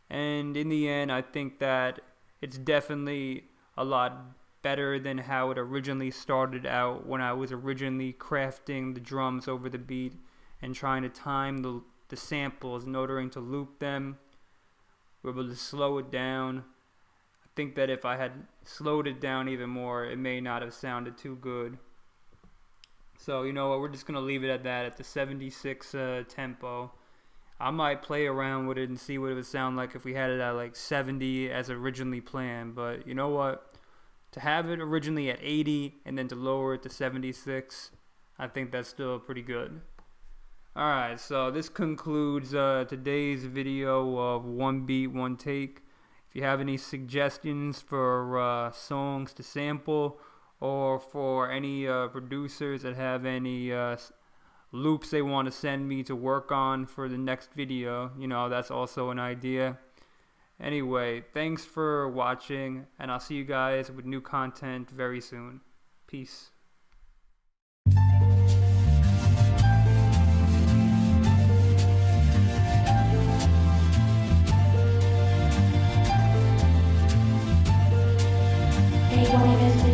and in the end I think that it's definitely a lot better than how it originally started out when I was originally crafting the drums over the beat and trying to time the samples in order to loop them. We're able to slow it down. I think that if I had slowed it down even more, it may not have sounded too good. So you know what, we're just going to leave it at that, at the 76 tempo. I might play around with it and see what it would sound like if we had it at like 70 as originally planned. But you know what? to have it originally at 80 and then to lower it to 76, I think that's still pretty good. Alright, so this concludes today's video of One Beat, One Take. If you have any suggestions for songs to sample, or for any producers that have any loops they want to send me to work on for the next video, that's also an idea. Anyway, thanks for watching, and I'll see you guys with new content very soon. Peace.
K.Y.S